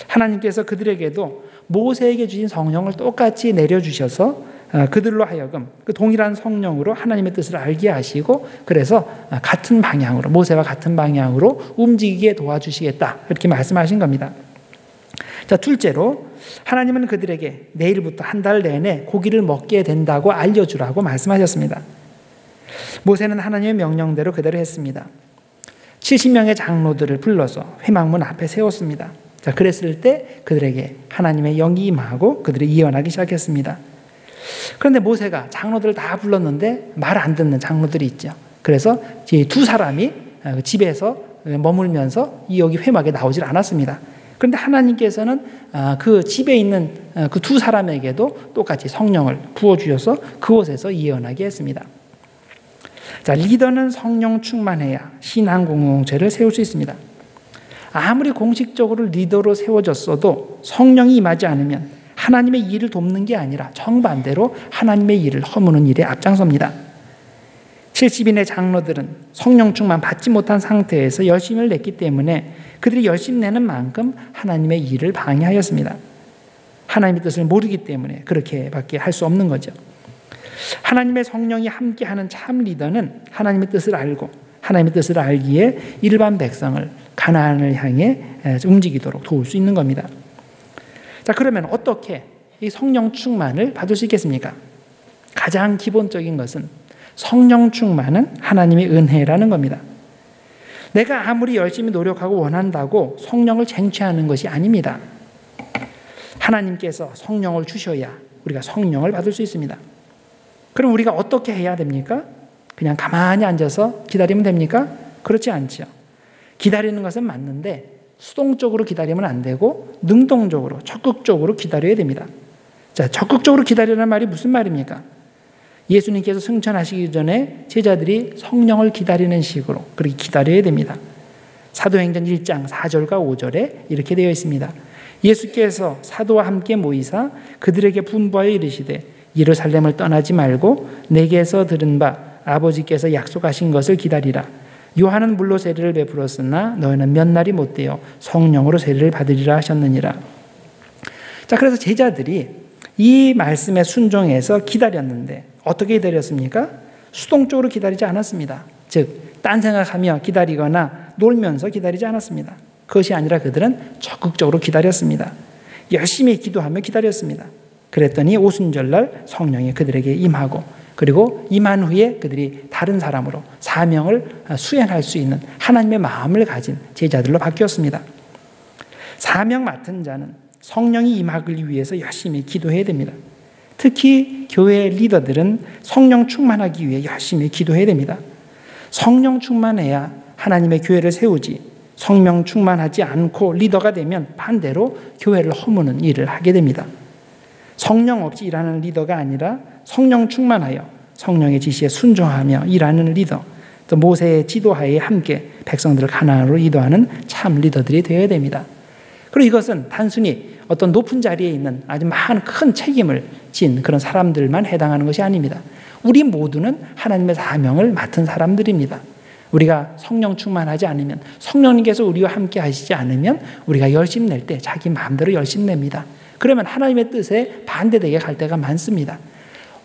하나님께서 그들에게도 모세에게 주신 성령을 똑같이 내려주셔서 그들로 하여금 그 동일한 성령으로 하나님의 뜻을 알게 하시고 그래서 같은 방향으로 모세와 같은 방향으로 움직이게 도와주시겠다 이렇게 말씀하신 겁니다. 자, 둘째로 하나님은 그들에게 내일부터 한 달 내내 고기를 먹게 된다고 알려주라고 말씀하셨습니다. 모세는 하나님의 명령대로 그대로 했습니다. 70명의 장로들을 불러서 회막문 앞에 세웠습니다. 자, 그랬을 때 그들에게 하나님의 영이 임하고 그들이 예언하기 시작했습니다. 그런데 모세가 장로들을 다 불렀는데 말 안 듣는 장로들이 있죠. 그래서 두 사람이 집에서 머물면서 여기 회막에 나오질 않았습니다. 그런데 하나님께서는 그 집에 있는 그 두 사람에게도 똑같이 성령을 부어주셔서 그곳에서 예언하게 했습니다. 자, 리더는 성령 충만해야 신앙 공동체를 세울 수 있습니다. 아무리 공식적으로 리더로 세워졌어도 성령이 임하지 않으면 하나님의 일을 돕는 게 아니라 정반대로 하나님의 일을 허무는 일에 앞장섭니다. 70인의 장로들은 성령 충만 받지 못한 상태에서 열심을 냈기 때문에 그들이 열심 내는 만큼 하나님의 일을 방해하였습니다. 하나님의 뜻을 모르기 때문에 그렇게밖에 할 수 없는 거죠. 하나님의 성령이 함께하는 참 리더는 하나님의 뜻을 알고 하나님의 뜻을 알기에 일반 백성을 가나안을 향해 움직이도록 도울 수 있는 겁니다. 자, 그러면 어떻게 이 성령 충만을 받을 수 있겠습니까? 가장 기본적인 것은 성령 충만은 하나님의 은혜라는 겁니다. 내가 아무리 열심히 노력하고 원한다고 성령을 쟁취하는 것이 아닙니다. 하나님께서 성령을 주셔야 우리가 성령을 받을 수 있습니다. 그럼 우리가 어떻게 해야 됩니까? 그냥 가만히 앉아서 기다리면 됩니까? 그렇지 않죠. 기다리는 것은 맞는데 수동적으로 기다리면 안 되고 능동적으로 적극적으로 기다려야 됩니다. 자, 적극적으로 기다리라는 말이 무슨 말입니까? 예수님께서 승천하시기 전에 제자들이 성령을 기다리는 식으로 그렇게 기다려야 됩니다. 사도행전 1장 4절과 5절에 이렇게 되어 있습니다. 예수께서 사도와 함께 모이사 그들에게 분부하여 이르시되 예루살렘을 떠나지 말고 내게서 들은 바 아버지께서 약속하신 것을 기다리라. 요한은 물로 세례를 베풀었으나 너희는 몇 날이 못되어 성령으로 세례를 받으리라 하셨느니라. 자, 그래서 제자들이 이 말씀에 순종해서 기다렸는데 어떻게 기다렸습니까? 수동적으로 기다리지 않았습니다. 즉, 딴 생각하며 기다리거나 놀면서 기다리지 않았습니다. 그것이 아니라 그들은 적극적으로 기다렸습니다. 열심히 기도하며 기다렸습니다. 그랬더니 오순절날 성령이 그들에게 임하고 그리고 임한 후에 그들이 다른 사람으로 사명을 수행할 수 있는 하나님의 마음을 가진 제자들로 바뀌었습니다. 사명 맡은 자는 성령이 임하기 위해서 열심히 기도해야 됩니다. 특히 교회 리더들은 성령 충만하기 위해 열심히 기도해야 됩니다. 성령 충만해야 하나님의 교회를 세우지 성령 충만하지 않고 리더가 되면 반대로 교회를 허무는 일을 하게 됩니다. 성령 없이 일하는 리더가 아니라 성령 충만하여 성령의 지시에 순종하며 일하는 리더, 또 모세의 지도하에 함께 백성들을 가나안으로 인도하는 참 리더들이 되어야 됩니다. 그리고 이것은 단순히 어떤 높은 자리에 있는 아주 많은 큰 책임을 진 그런 사람들만 해당하는 것이 아닙니다. 우리 모두는 하나님의 사명을 맡은 사람들입니다. 우리가 성령 충만하지 않으면, 성령님께서 우리와 함께 하시지 않으면 우리가 열심 낼 때 자기 마음대로 열심 냅니다. 그러면 하나님의 뜻에 반대되게 갈 때가 많습니다.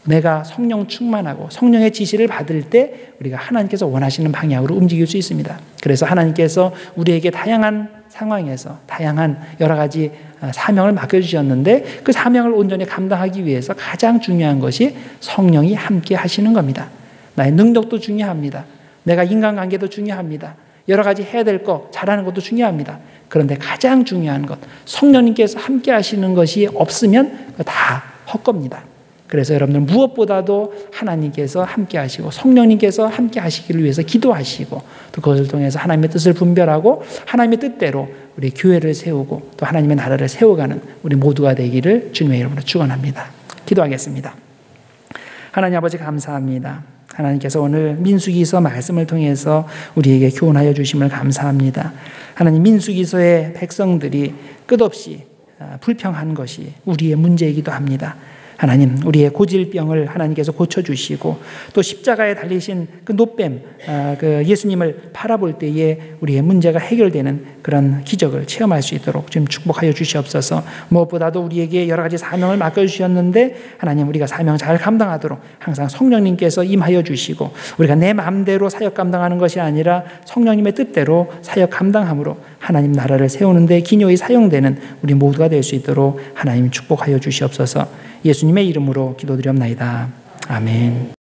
내가 성령 충만하고 성령의 지시를 받을 때 우리가 하나님께서 원하시는 방향으로 움직일 수 있습니다. 그래서 하나님께서 우리에게 다양한 상황에서 다양한 여러 가지 사명을 맡겨주셨는데 그 사명을 온전히 감당하기 위해서 가장 중요한 것이 성령이 함께 하시는 겁니다. 나의 능력도 중요합니다. 내가 인간관계도 중요합니다. 여러 가지 해야 될 거 잘하는 것도 중요합니다. 그런데 가장 중요한 것, 성령님께서 함께 하시는 것이 없으면 다 헛겁니다. 그래서 여러분들 무엇보다도 하나님께서 함께 하시고 성령님께서 함께 하시기를 위해서 기도하시고 또 그것을 통해서 하나님의 뜻을 분별하고 하나님의 뜻대로 우리 교회를 세우고 또 하나님의 나라를 세워가는 우리 모두가 되기를 주님의 이름으로 축원합니다. 기도하겠습니다. 하나님 아버지 감사합니다. 하나님께서 오늘 민수기서 말씀을 통해서 우리에게 교훈하여 주심을 감사합니다. 하나님, 민수기서의 백성들이 끝없이 불평한 것이 우리의 문제이기도 합니다. 하나님, 우리의 고질병을 하나님께서 고쳐주시고 또 십자가에 달리신 그 노뱀, 그 예수님을 바라볼 때에 우리의 문제가 해결되는 그런 기적을 체험할 수 있도록 좀 축복하여 주시옵소서. 무엇보다도 우리에게 여러 가지 사명을 맡겨주셨는데 하나님, 우리가 사명 잘 감당하도록 항상 성령님께서 임하여 주시고 우리가 내 마음대로 사역 감당하는 것이 아니라 성령님의 뜻대로 사역 감당함으로 하나님 나라를 세우는 데 기묘히 사용되는 우리 모두가 될 수 있도록 하나님 축복하여 주시옵소서. 예수님의 이름으로 기도드리옵나이다. 아멘.